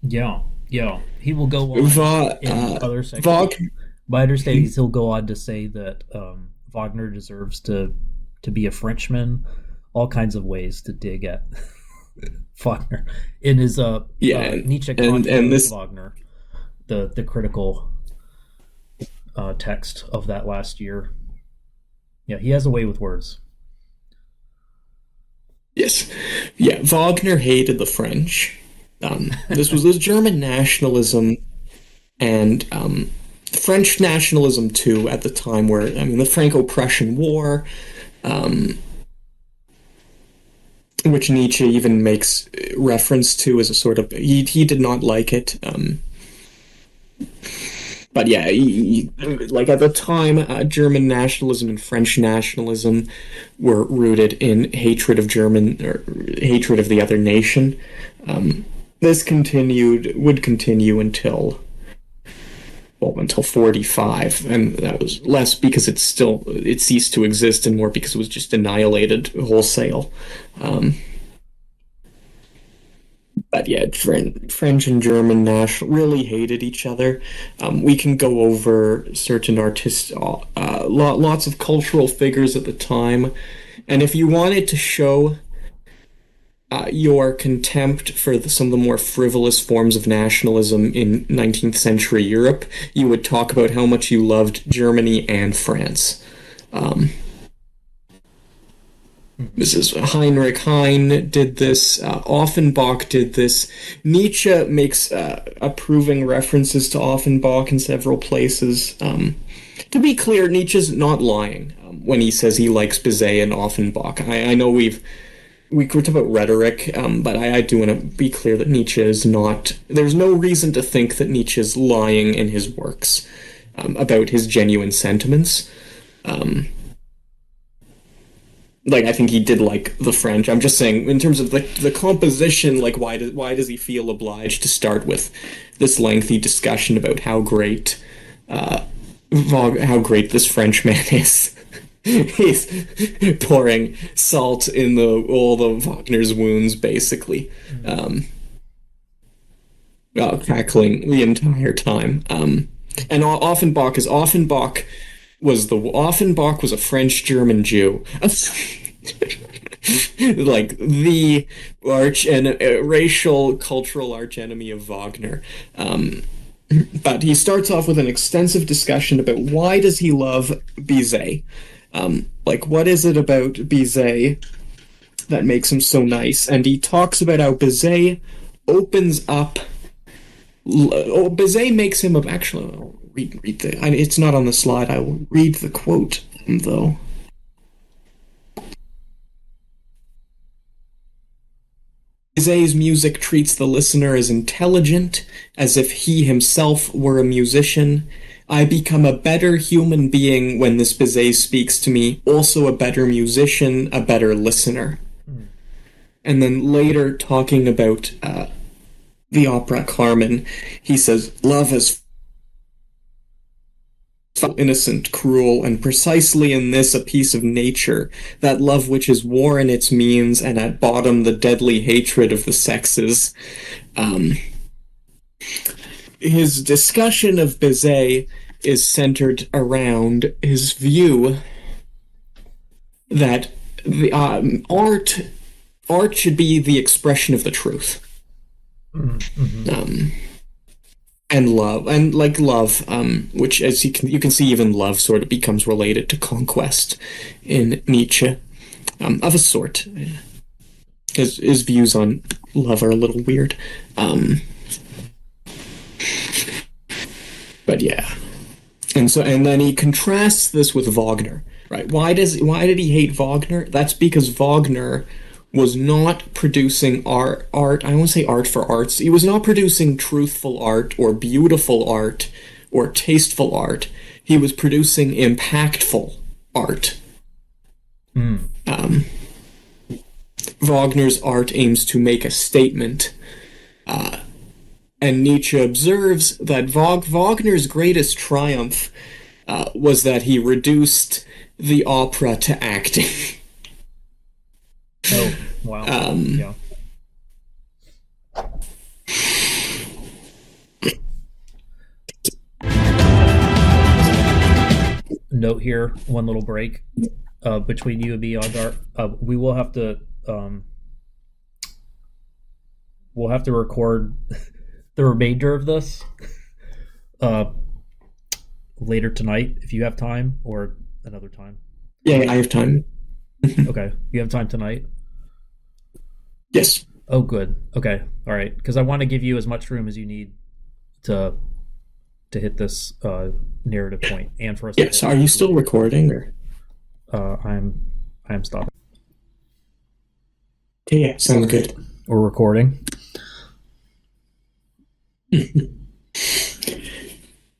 Yeah. Yeah. He will go on Va, in other sections. Wagner. My understanding is he'll go on to say that Wagner deserves to be a Frenchman, all kinds of ways to dig at Wagner in his Yeah, Nietzsche and contra this Wagner, the critical text of that last year. Yeah, he has a way with words. Yes. Yeah, Wagner hated the French. This German nationalism and French nationalism too at the time, where the Franco-Prussian War, which Nietzsche even makes reference to as a sort of he did not like it. But yeah, like at the time, German nationalism and French nationalism were rooted in hatred of German, or hatred of the other nation. This would continue until well, until 45, and that was less because it ceased to exist, and more because it was just annihilated wholesale. Um, but yeah, French and German national really hated each other. We can go over certain artists, lots of cultural figures at the time, and if you wanted to show your contempt for some of the more frivolous forms of nationalism in 19th century Europe, you would talk about how much you loved Germany and France. Um, this is Heinrich Heine did this. Offenbach did this. Nietzsche makes approving references to Offenbach in several places. To be clear, Nietzsche's not lying when he says he likes Bizet and Offenbach. I know we talk about rhetoric, but I do want to be clear that Nietzsche is not. There's no reason to think that Nietzsche is lying in his works about his genuine sentiments. Like I think he did like the French. I'm just saying in terms of the composition, like why does he feel obliged to start with this lengthy discussion about how great this Frenchman is? He's pouring salt in all of Wagner's wounds, basically, cackling the entire time. And Offenbach was a French German Jew, like the racial cultural arch enemy of Wagner. But he starts off with an extensive discussion about why does he love Bizet. Like, what is it about Bizet that makes him so nice? And he talks about how Bizet opens up. Bizet makes him a. Actually, I'll read the. It's not on the slide. I will read the quote, though. Bizet's music treats the listener as intelligent, as if he himself were a musician. I become a better human being when this Bizet speaks to me, also a better musician, a better listener. Mm. And then later, talking about the opera Carmen, he says, love is innocent, cruel, and precisely in this a piece of nature, that love which is war in its means, and at bottom the deadly hatred of the sexes. His discussion of Bizet is centered around his view that the art should be the expression of the truth. Mm-hmm. And love, which as you can see, even love sort of becomes related to conquest in Nietzsche, of a sort. His views on love are a little weird. But yeah, and then he contrasts this with Wagner, right? Why did he hate Wagner? That's because Wagner was not producing art. I won't say art for arts. He was not producing truthful art or beautiful art or tasteful art. He was producing impactful art. Wagner's art aims to make a statement. And Nietzsche observes that Wagner's greatest triumph was that he reduced the opera to acting. Oh, wow. Yeah. Note here, one little break between you and me, Ondar. We will have to record the remainder of this later tonight if you have time, or another time. Yeah, I have time. Okay, you have time tonight? Yes. Oh, good. Okay, all right. Because I want to give you as much room as you need to hit this narrative point, and for us. Yes. Are you still recording? Or? I'm stopping. Okay, yeah, sounds good. We're recording.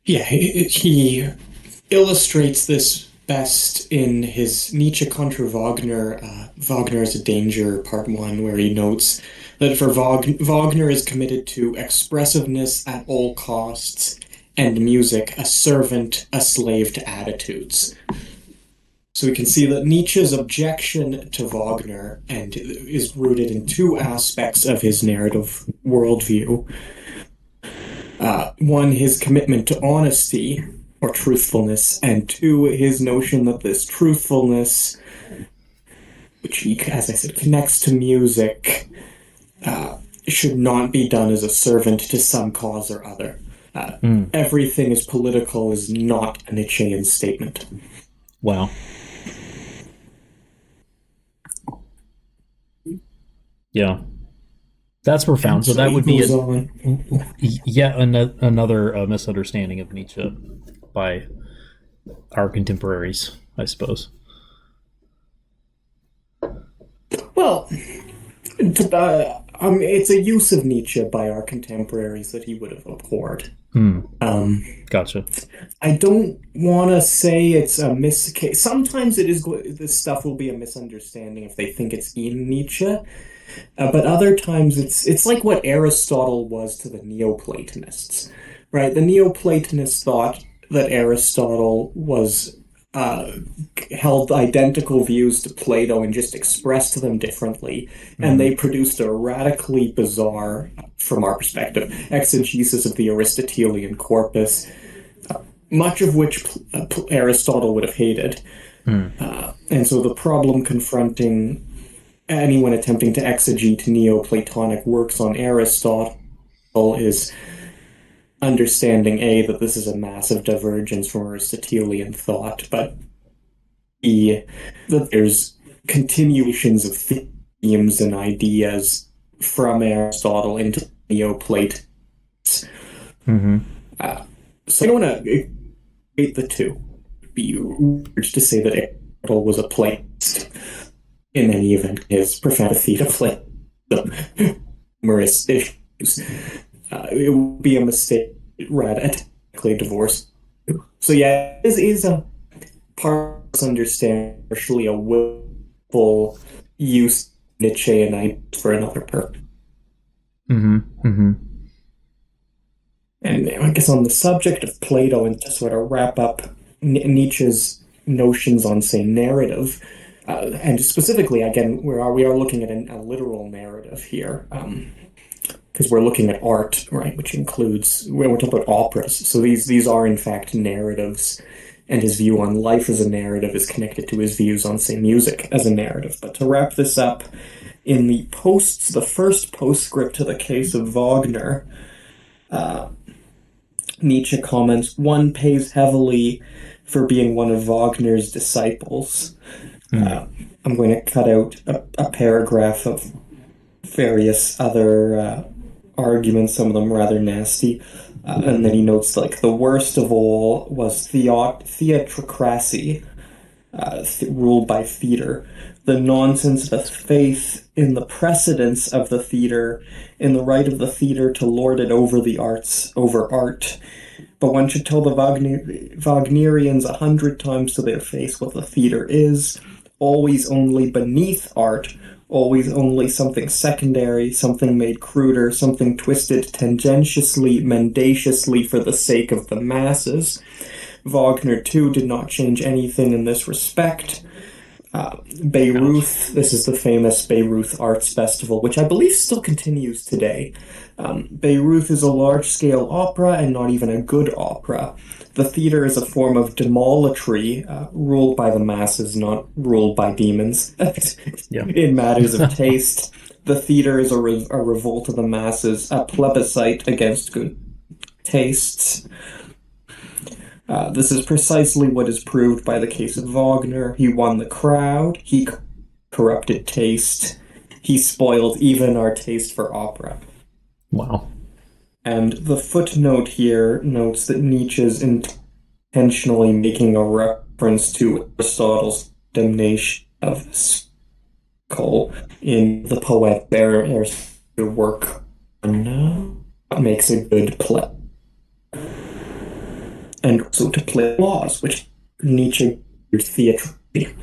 Yeah, he illustrates this best in his Nietzsche contra Wagner, Wagner is a Danger, Part 1, where he notes that for Wagner is committed to expressiveness at all costs, and music a servant, a slave to attitudes. So we can see that Nietzsche's objection to Wagner and is rooted in two aspects of his narrative worldview. One, his commitment to honesty or truthfulness, and two, his notion that this truthfulness, which he, as I said, connects to music, should not be done as a servant to some cause or other. Everything is political is not a Nietzschean statement. Wow. Yeah. That's profound. So that would be yet another misunderstanding of Nietzsche by our contemporaries, I suppose. Well, it's a use of Nietzsche by our contemporaries that he would have abhorred. Gotcha. I don't want to say it's a miscase. Sometimes it is. This stuff will be a misunderstanding if they think it's in Nietzsche. But other times it's like what Aristotle was to the Neoplatonists, right? The Neoplatonists thought that Aristotle was held identical views to Plato and just expressed them differently, and they produced a radically bizarre, from our perspective, exegesis of the Aristotelian corpus, much of which Aristotle would have hated. And so the problem confronting anyone attempting to exegete Neoplatonic works on Aristotle is understanding A, that this is a massive divergence from Aristotelian thought, but B, that there's continuations of themes and ideas from Aristotle into Neoplatonists. So I don't want to equate the two. It'd be weird to say that Aristotle was a Platonist. In any event, his profanity to play the numerous issues. It would be a mistake, radically divorced. So yeah, this is a part of understanding, partially a willful use of Nietzschean ideas for another purpose. And I guess on the subject of Plato, and to sort of wrap up Nietzsche's notions on, say, narrative, and specifically, again, we are looking at a literal narrative here, because we're looking at art, right, which includes, we're talking about operas. So these are, in fact, narratives, and his view on life as a narrative is connected to his views on, say, music as a narrative. But to wrap this up, in the first postscript to the case of Wagner, Nietzsche comments, one pays heavily for being one of Wagner's disciples. I'm going to cut out a paragraph of various other arguments, some of them rather nasty. And then he notes, like, the worst of all was theatrocracy, ruled by theater. The nonsense of faith in the precedence of the theater, in the right of the theater to lord it over the arts, over art. But one should tell the Wagnerians 100 times to their face what the theater is. Always only beneath art, always only something secondary, something made cruder, something twisted tangentiously, mendaciously for the sake of the masses. Wagner, too, did not change anything in this respect. Bayreuth, this is the famous Bayreuth Arts Festival, which I believe still continues today. Bayreuth is a large-scale opera and not even a good opera. The theater is a form of demolatry, ruled by the masses, not ruled by demons. In matters of taste, the theater is a revolt of the masses, a plebiscite against good tastes. This is precisely what is proved by the case of Wagner. He won the crowd, he corrupted taste, he spoiled even our taste for opera. Wow. And the footnote here notes that Nietzsche's intentionally making a reference to Aristotle's condemnation of Skull in the poet There's your work makes a good play. And also to play laws, which Nietzsche theater, I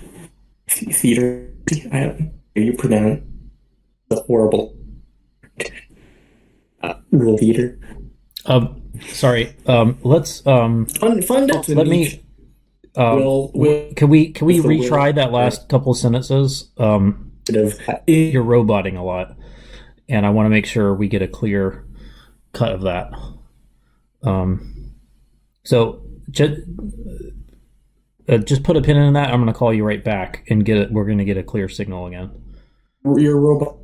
don't know how you pronounce the horrible rule theater. Sorry. Let's Fundamental let Nietzsche me. will Can we the will retry that last couple sentences? of You're roboting a lot, and I want to make sure we get a clear cut of that. So just put a pin in that. I'm going to call you right back and get it. We're going to get a clear signal again. your robot.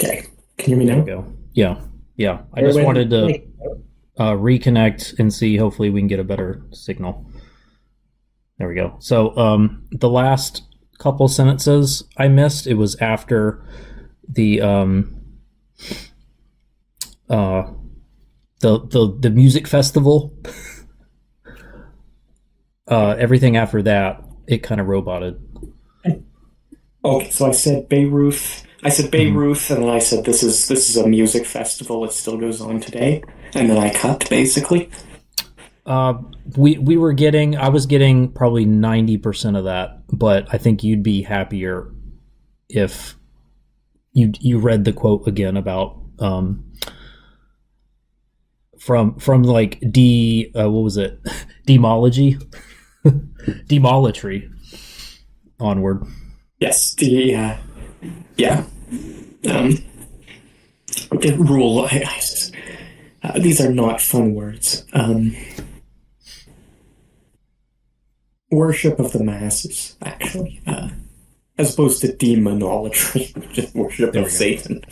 Okay, can you hear me There we now? go. Yeah, yeah. I just wanted to reconnect and see. Hopefully, we can get a better signal. There we go. So the last couple sentences I missed. It was after the uh, the music festival. Everything after that, it kind of roboted. Okay, so I said Beirut. I said Mhm. Beirut, and then I said this is a music festival. It still goes on today, and then I cut basically. Uh, we were getting. I was getting probably 90% of that, but I think you'd be happier if you read the quote again about from like what was it, demology, demolatry onward. Yes, yeah. Um, rule. These are not fun words. Worship of the masses, actually, as opposed to demonolatry, just worship There of we go. Satan.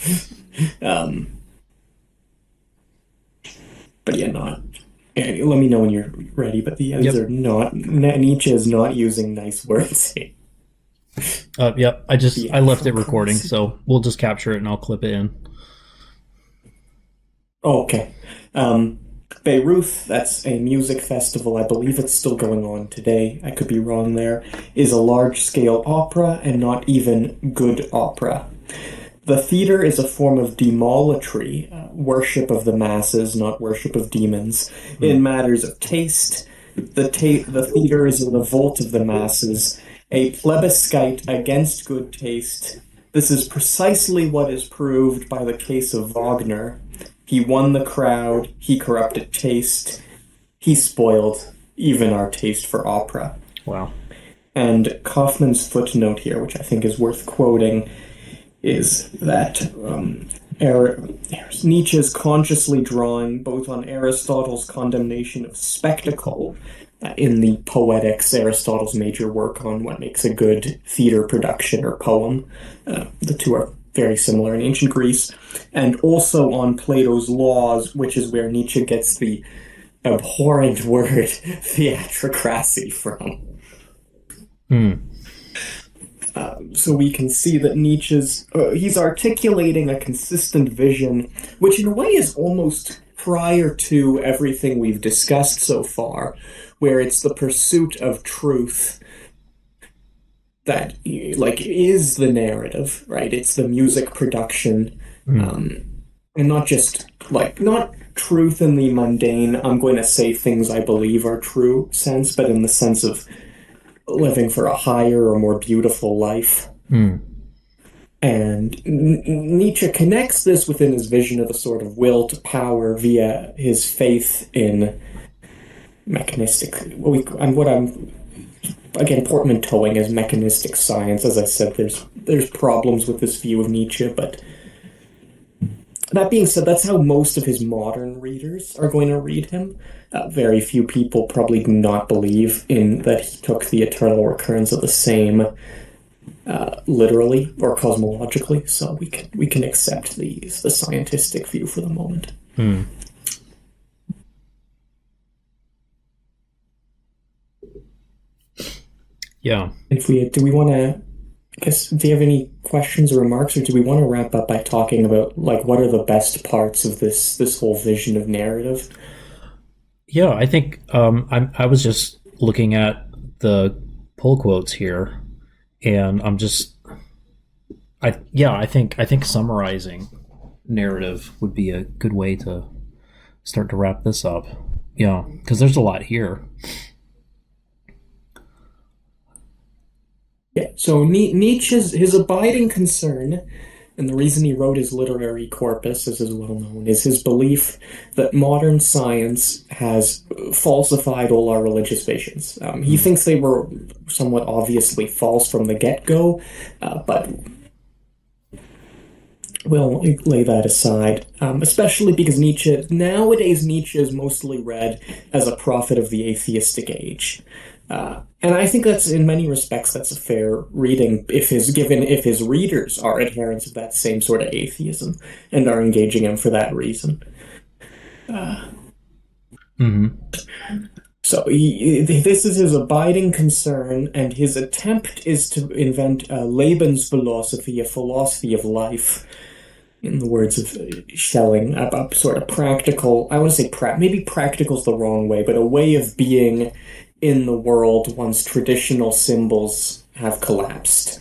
Um, but yeah, not. Yeah, let me know when you're ready. But these Yep. are not. Nietzsche is not using nice words. Yep. I left it recording, Theatricals. so we'll just capture it and I'll clip it in. Oh, okay. Um, Beirut, that's a music festival. I believe it's still going on today. I could be wrong there. Is a large scale opera and not even good opera. The theater is a form of demolatry, worship of the masses, not worship of demons. Hmm. In matters of taste, the theater is a revolt of the masses, a plebiscite against good taste. This is precisely what is proved by the case of Wagner. He won the crowd, he corrupted taste, he spoiled even our taste for opera. Wow. And Kaufman's footnote here, which I think is worth quoting, is that Nietzsche is consciously drawing both on Aristotle's condemnation of spectacle in the Poetics, Aristotle's major work on what makes a good theater production or poem. The two are very similar in ancient Greece, and also on Plato's Laws, which is where Nietzsche gets the abhorrent word theatrocracy from. Hmm. So we can see that Nietzsche's he's articulating a consistent vision, which in a way is almost prior to everything we've discussed so far, where it's the pursuit of truth that like is the narrative, right? It's the music production, Hmm. um, and not just like not truth in the mundane. I'm going to say things I believe are true sense, but in the sense of living for a higher or more beautiful life. Hmm. And Nietzsche connects this within his vision of a sort of will to power via his faith in mechanistic. What I'm again portmanteauing as mechanistic science. As I said, there's problems with this view of Nietzsche, but that being said, that's how most of his modern readers are going to read him. Very few people probably do not believe in that he took the eternal recurrence of the same literally or cosmologically, so we can accept the scientific view for the moment. Hmm. Yeah. If we do, we want to. I guess, do you have any questions or remarks, or do we want to wrap up by talking about like what are the best parts of this whole vision of narrative? Yeah. I think I was just looking at the pull quotes here, and I think summarizing narrative would be a good way to start to wrap this up. Yeah, because there's a lot here. Yeah. So Nietzsche's his abiding concern, and the reason he wrote his literary corpus, as is well known, is his belief that modern science has falsified all our religious visions. He Mm. thinks they were somewhat obviously false from the get-go, but we'll lay that aside. Especially because Nietzsche is mostly read as a prophet of the atheistic age. And I think that's in many respects that's a fair reading if his readers are adherents of that same sort of atheism and are engaging him for that reason. Hmm. This is his abiding concern, and his attempt is to invent a Lebensphilosophy, a philosophy of life, in the words of Schelling, a sort of practical, I want to say maybe practical is the wrong way, but a way of being in the world once traditional symbols have collapsed.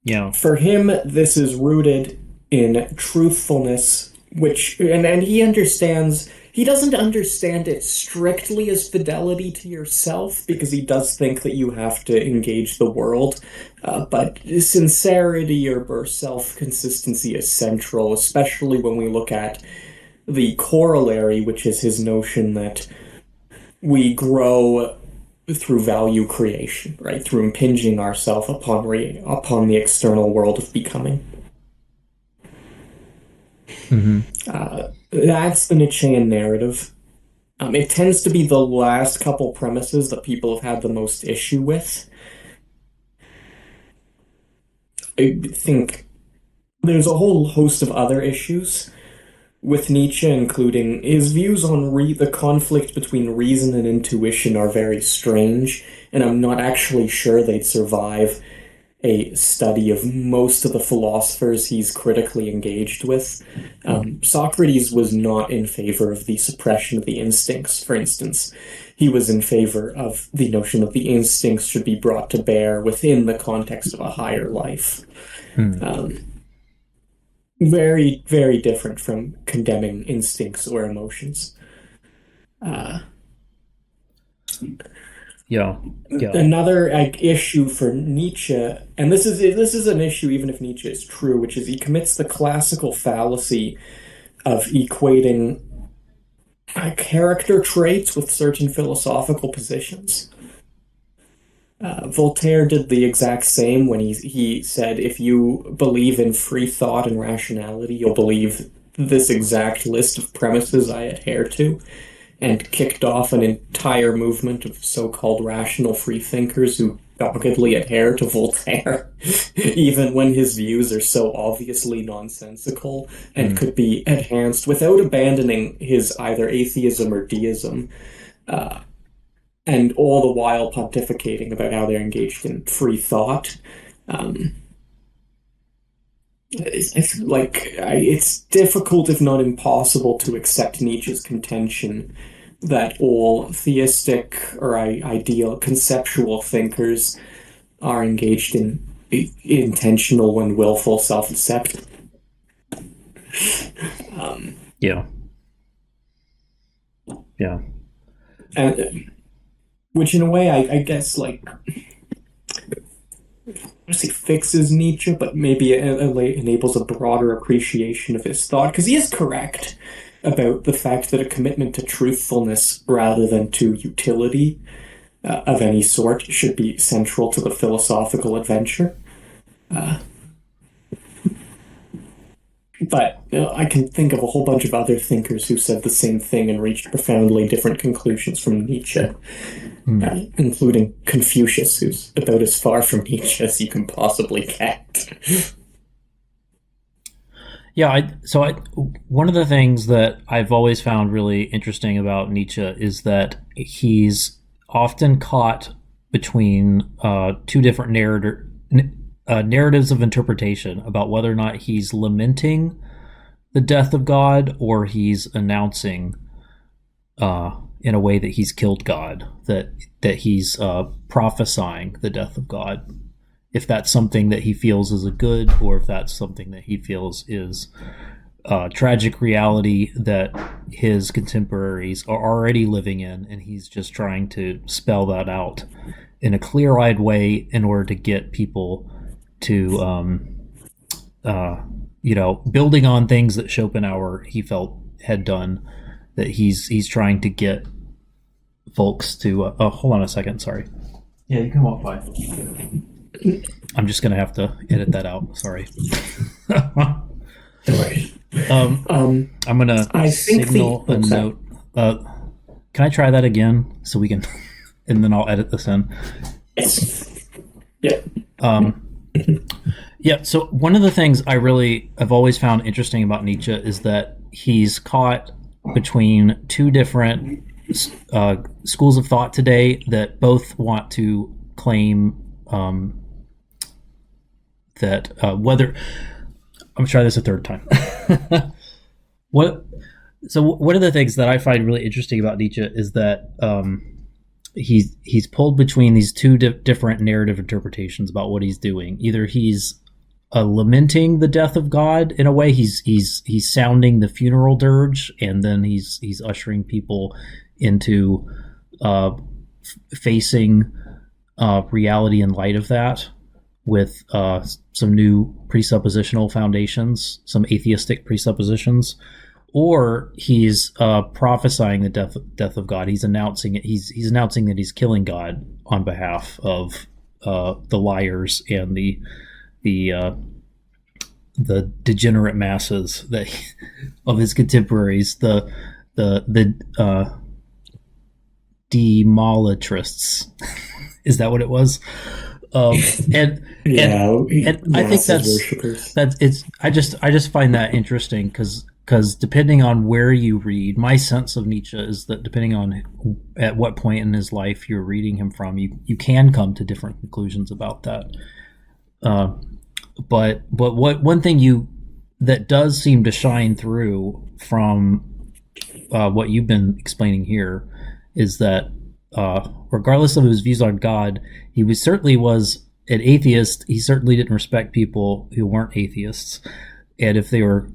Yeah. For him, this is rooted in truthfulness, and he doesn't understand it strictly as fidelity to yourself because he does think that you have to engage the world. But sincerity or self-consistency is central, especially when we look at the corollary, which is his notion that we grow through value creation, right? Through impinging ourselves upon the external world of becoming. Hmm. That's the Nietzschean narrative. It tends to be the last couple premises that people have had the most issue with. I think there's a whole host of other issues with Nietzsche, including his views on the conflict between reason and intuition are very strange, and I'm not actually sure they'd survive a study of most of the philosophers he's critically engaged with. Socrates was not in favor of the suppression of the instincts, for instance. He was in favor of the notion that the instincts should be brought to bear within the context of a higher life. Mm. Very, very different from condemning instincts or emotions. Yeah. Yeah. Another issue for Nietzsche, and this is an issue even if Nietzsche is true, which is he commits the classical fallacy of equating character traits with certain philosophical positions. Voltaire did the exact same when he said, if you believe in free thought and rationality, you'll believe this exact list of premises I adhere to, and kicked off an entire movement of so-called rational freethinkers who doggedly adhere to Voltaire, even when his views are so obviously nonsensical and Mm. could be enhanced without abandoning his either atheism or deism, and all the while pontificating about how they're engaged in free thought. Um, it's difficult, if not impossible, to accept Nietzsche's contention that all theistic or ideal conceptual thinkers are engaged in intentional and willful self-deception. Yeah. Yeah. And which in a way I guess like I say fixes Nietzsche, but maybe it enables a broader appreciation of his thought because he is correct about the fact that a commitment to truthfulness rather than to utility of any sort should be central to the philosophical adventure. But I can think of a whole bunch of other thinkers who said the same thing and reached profoundly different conclusions from Nietzsche, Mm. including Confucius, who's about as far from Nietzsche as you can possibly get. Yeah. One of the things that I've always found really interesting about Nietzsche is that he's often caught between two different narratives of interpretation about whether or not he's lamenting the death of God or he's announcing in a way that he's killed God, that he's prophesying the death of God. If that's something that he feels is a good, or if that's something that he feels is tragic reality that his contemporaries are already living in, and he's just trying to spell that out in a clear-eyed way in order to get people to, building on things that Schopenhauer he felt had done. That he's trying to get folks to. Hold on a second. Sorry. Yeah, you can walk by. I'm just gonna have to edit that out. Sorry. I'm gonna signal a note. Can I try that again so we can, and then I'll edit this in. Yes. Yeah. Yeah. So one of the things I've always found interesting about Nietzsche is that he's caught between two different schools of thought today that both want to claim that whether I'm trying this a third time. So one of the things that I find really interesting about Nietzsche is that he's pulled between these two different narrative interpretations about what he's doing. Either he's lamenting the death of God in a way, he's sounding the funeral dirge, and then he's ushering people into facing reality in light of that, with some new presuppositional foundations, some atheistic presuppositions, or he's prophesying the death of God. He's announcing it. He's announcing that he's killing God on behalf of the liars and the degenerate masses of his contemporaries, the demolatrists. Is that what it was? And I think that's it's. I just find that interesting because depending on where you read, my sense of Nietzsche is that depending on at what point in his life you're reading him from, you can come to different conclusions about that. But what one thing that does seem to shine through from what you've been explaining here is that regardless of his views on God, he certainly was an atheist. He certainly didn't respect people who weren't atheists, and if they were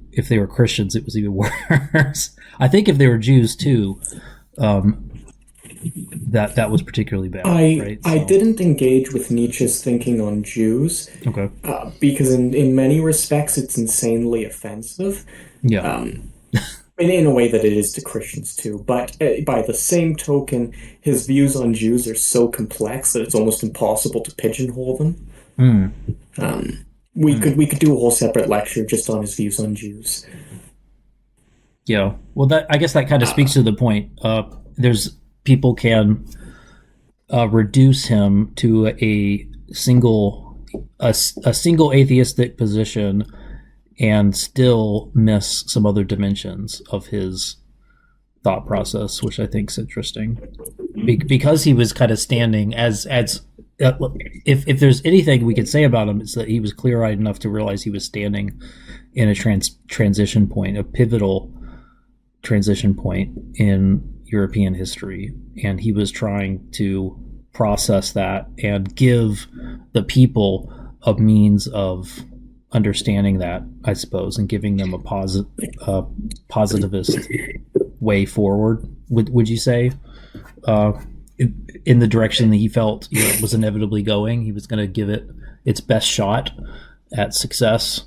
Christians, it was even worse. I think if they were Jews too, that was particularly bad. Right? I didn't engage with Nietzsche's thinking on Jews. Okay. Because in many respects it's insanely offensive. Yeah. In a way that it is to Christians too. But by the same token, his views on Jews are so complex that it's almost impossible to pigeonhole them. We could do a whole separate lecture just on his views on Jews. Yeah. Well, I guess that kind of speaks to the point. There's people can reduce him to a single atheistic position and still miss some other dimensions of his thought process, which I think is interesting. Because he was kind of standing as if there's anything we could say about him, it's that he was clear-eyed enough to realize he was standing in a transition point, a pivotal transition point in European history, and he was trying to process that and give the people a means of understanding that, I suppose, and giving them a positivist way forward. Would you say, in the direction that he felt was inevitably going? He was going to give it its best shot at success.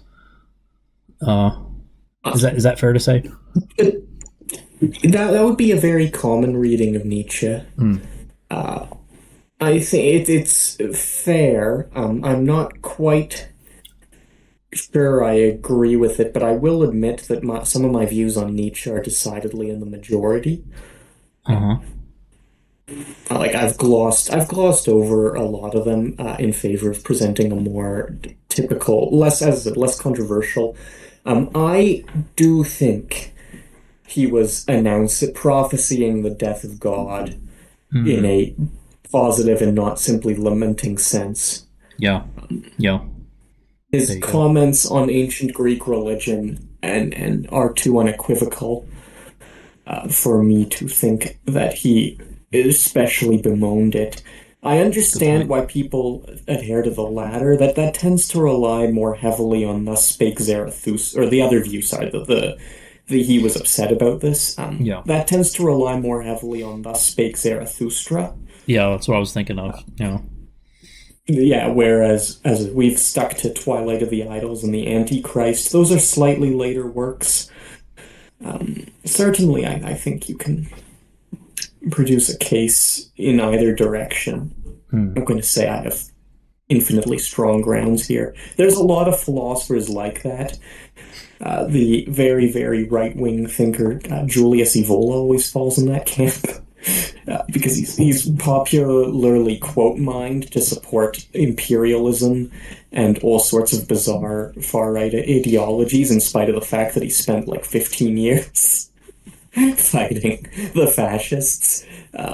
Is that fair to say? That would be a very common reading of Nietzsche. I think it's fair. I'm not quite sure I agree with it, but I will admit that some of my views on Nietzsche are decidedly in the majority. I've glossed over a lot of them in favor of presenting a more typical, less controversial. I do think he was prophesying the death of God in a positive and not simply lamenting sense. Yeah. His comments on ancient Greek religion and are too unequivocal for me to think that he especially bemoaned it. I Good understand point. why people adhere to the latter. That tends to rely more heavily on "Thus spake Zarathustra," or the other view side, the he was upset about this. Yeah. That tends to rely more heavily on "Thus spake Zarathustra." Yeah, that's what I was thinking of. Yeah. Yeah, whereas as we've stuck to Twilight of the Idols and the Antichrist, those are slightly later works. Certainly, I think you can produce a case in either direction. I'm Hmm. going to say I have infinitely strong grounds here. There's a lot of philosophers like that. The very, very right wing thinker Julius Evola always falls in that camp. Because he's popularly quote mined to support imperialism and all sorts of bizarre far right ideologies, in spite of the fact that he spent like 15 years fighting the fascists, I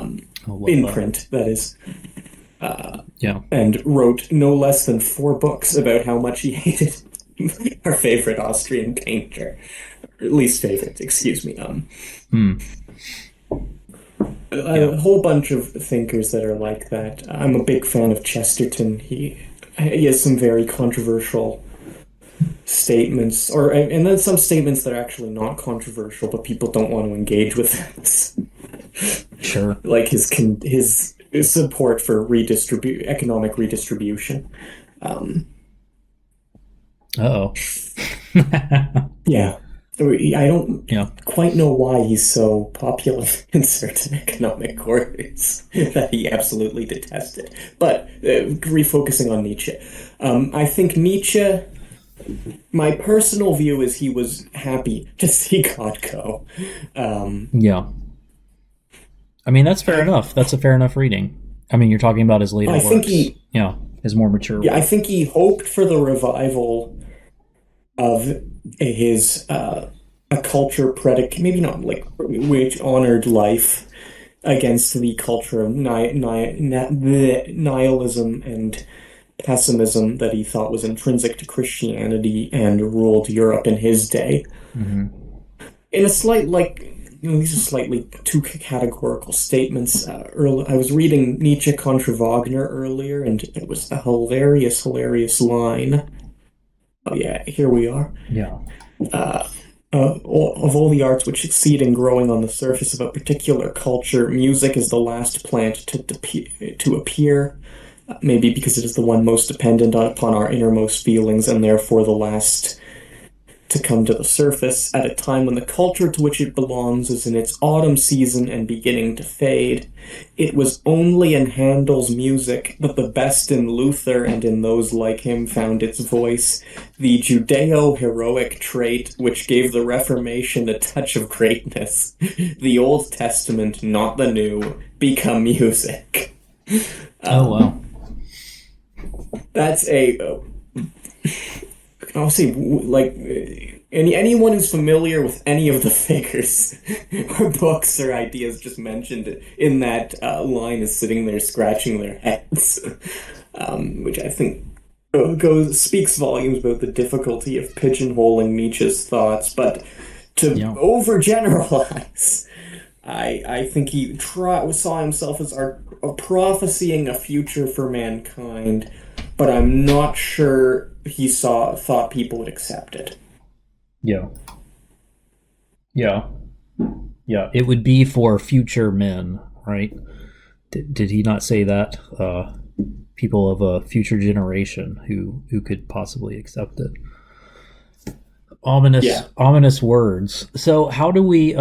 love in that. print, that is, Yeah. and wrote no less than 4 books about how much he hated our favorite Austrian painter, or least favorite, excuse me. Hmm. Yeah. A whole bunch of thinkers that are like that. I'm a big fan of Chesterton. He has some very controversial statements, or and then some statements that are actually not controversial, but people don't want to engage with them. Sure. Like his support for economic redistribution. Uh-oh. Yeah, I don't Yeah. quite know why he's so popular in certain economic quarters that he absolutely detested. But refocusing on Nietzsche, I think Nietzsche. My personal view is he was happy to see God go. Yeah. I mean, that's fair I enough. That's a fair enough reading. I mean, you're talking about his later I think works. he Yeah. His more mature yeah I work. think he hoped for the revival of his a culture predicate, maybe not like which honored life against the culture of nihilism and pessimism that he thought was intrinsic to Christianity and ruled Europe in his day. Hmm. In a slight, like, these are slightly too categorical statements. I was reading Nietzsche contra Wagner earlier, and it was a hilarious, hilarious line. Oh yeah, here we are. Yeah. Of all the arts which succeed in growing on the surface of a particular culture, music is the last plant to appear, maybe because it is the one most dependent upon our innermost feelings and therefore the last to come to the surface at a time when the culture to which it belongs is in its autumn season and beginning to fade. It was only in Handel's music that the best in Luther and in those like him found its voice, the Judeo-heroic trait which gave the Reformation a touch of greatness. The Old Testament, not the New, become music. Oh, wow. That's I'll say, like, anyone who's familiar with any of the figures or books or ideas just mentioned in that line is sitting there scratching their heads, which I think speaks volumes about the difficulty of pigeonholing Nietzsche's thoughts. But to Yeah. overgeneralize, I think he saw himself as prophesying a future for mankind, but I'm not sure he thought people would accept it. Yeah. Yeah. Yeah. It would be for future men, right? Did he not say that? People of a future generation who could possibly accept it. Ominous, Yeah. ominous words. So how do we?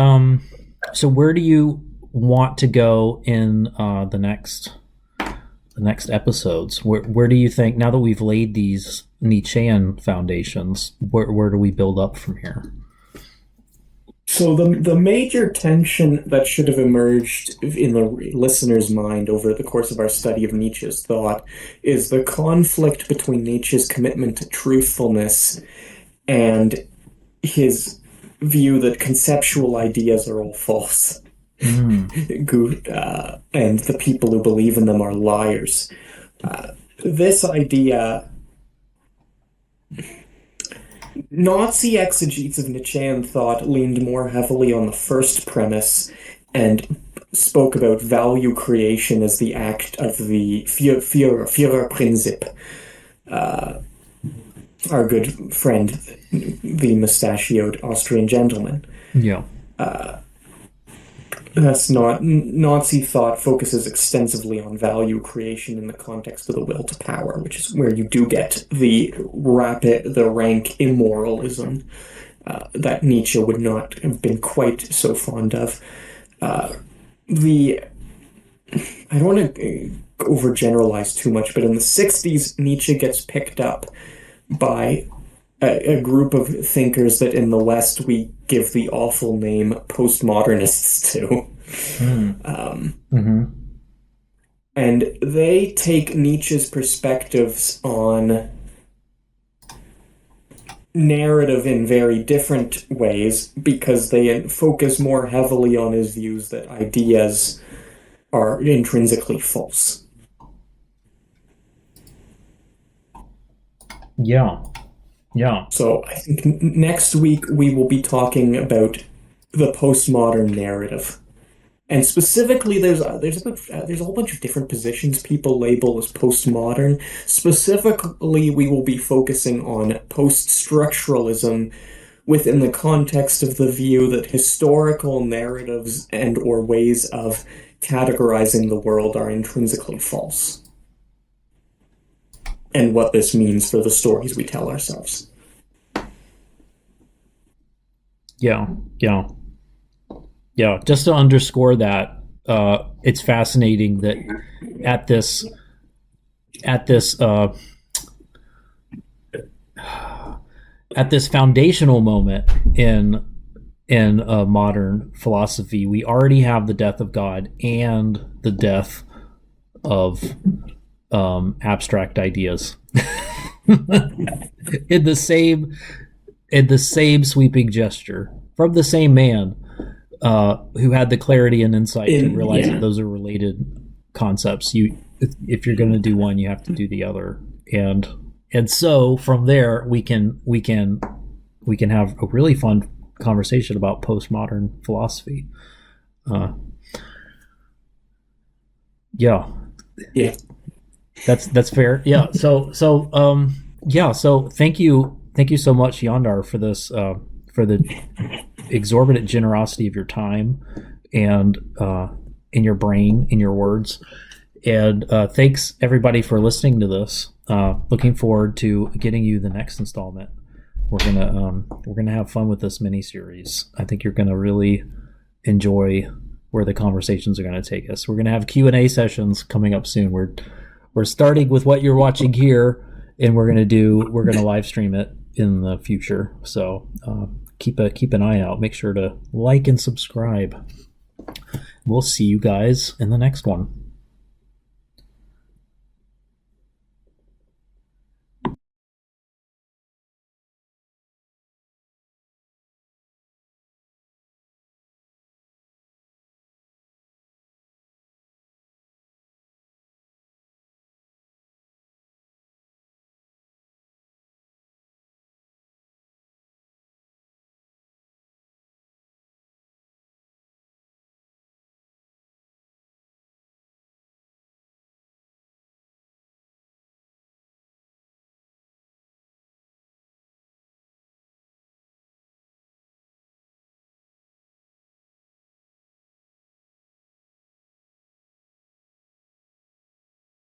So where do you want to go in the next episodes? Where do you think, now that we've laid these Nietzschean foundations, where do we build up from here? So the major tension that should have emerged in the listener's mind over the course of our study of Nietzsche's thought is the conflict between Nietzsche's commitment to truthfulness and his view that conceptual ideas are all false. Mm, And the people who believe in them are liars. This idea, Nazi exegetes of Nietzschean thought leaned more heavily on the first premise and spoke about value creation as the act of the Führerprinzip. Our good friend, the mustachioed Austrian gentleman. Yeah. That's not Nazi thought focuses extensively on value creation in the context of the will to power, which is where you do get the rank immoralism that Nietzsche would not have been quite so fond of. The I don't want to overgeneralize too much, but in the 60s, Nietzsche gets picked up by a group of thinkers that in the West we give the awful name postmodernists to. And they take Nietzsche's perspectives on narrative in very different ways because they focus more heavily on his views that ideas are intrinsically false. Yeah. Yeah. So I think next week we will be talking about the postmodern narrative. And specifically, there's a whole bunch of different positions people label as postmodern. Specifically, we will be focusing on post-structuralism within the context of the view that historical narratives and or ways of categorizing the world are intrinsically false. And what this means for the stories we tell ourselves. Yeah. Just to underscore that, it's fascinating that at this foundational moment in modern philosophy, we already have the death of God and the death of abstract ideas in the same sweeping gesture from the same man who had the clarity and insight to realize that those are related concepts. If you're going to do one, you have to do the other, and so from there we can have a really fun conversation about postmodern philosophy. Yeah. That's fair. Yeah. So thank you so much, Yondar, for this for the exorbitant generosity of your time and in your brain, in your words. And thanks everybody for listening to this. Looking forward to getting you the next installment. We're gonna have fun with this mini series. I think you're gonna really enjoy where the conversations are gonna take us. We're gonna have Q&A sessions coming up soon. We're starting with what you're watching here, and we're gonna live stream it in the future. So keep an eye out. Make sure to like and subscribe. We'll see you guys in the next one.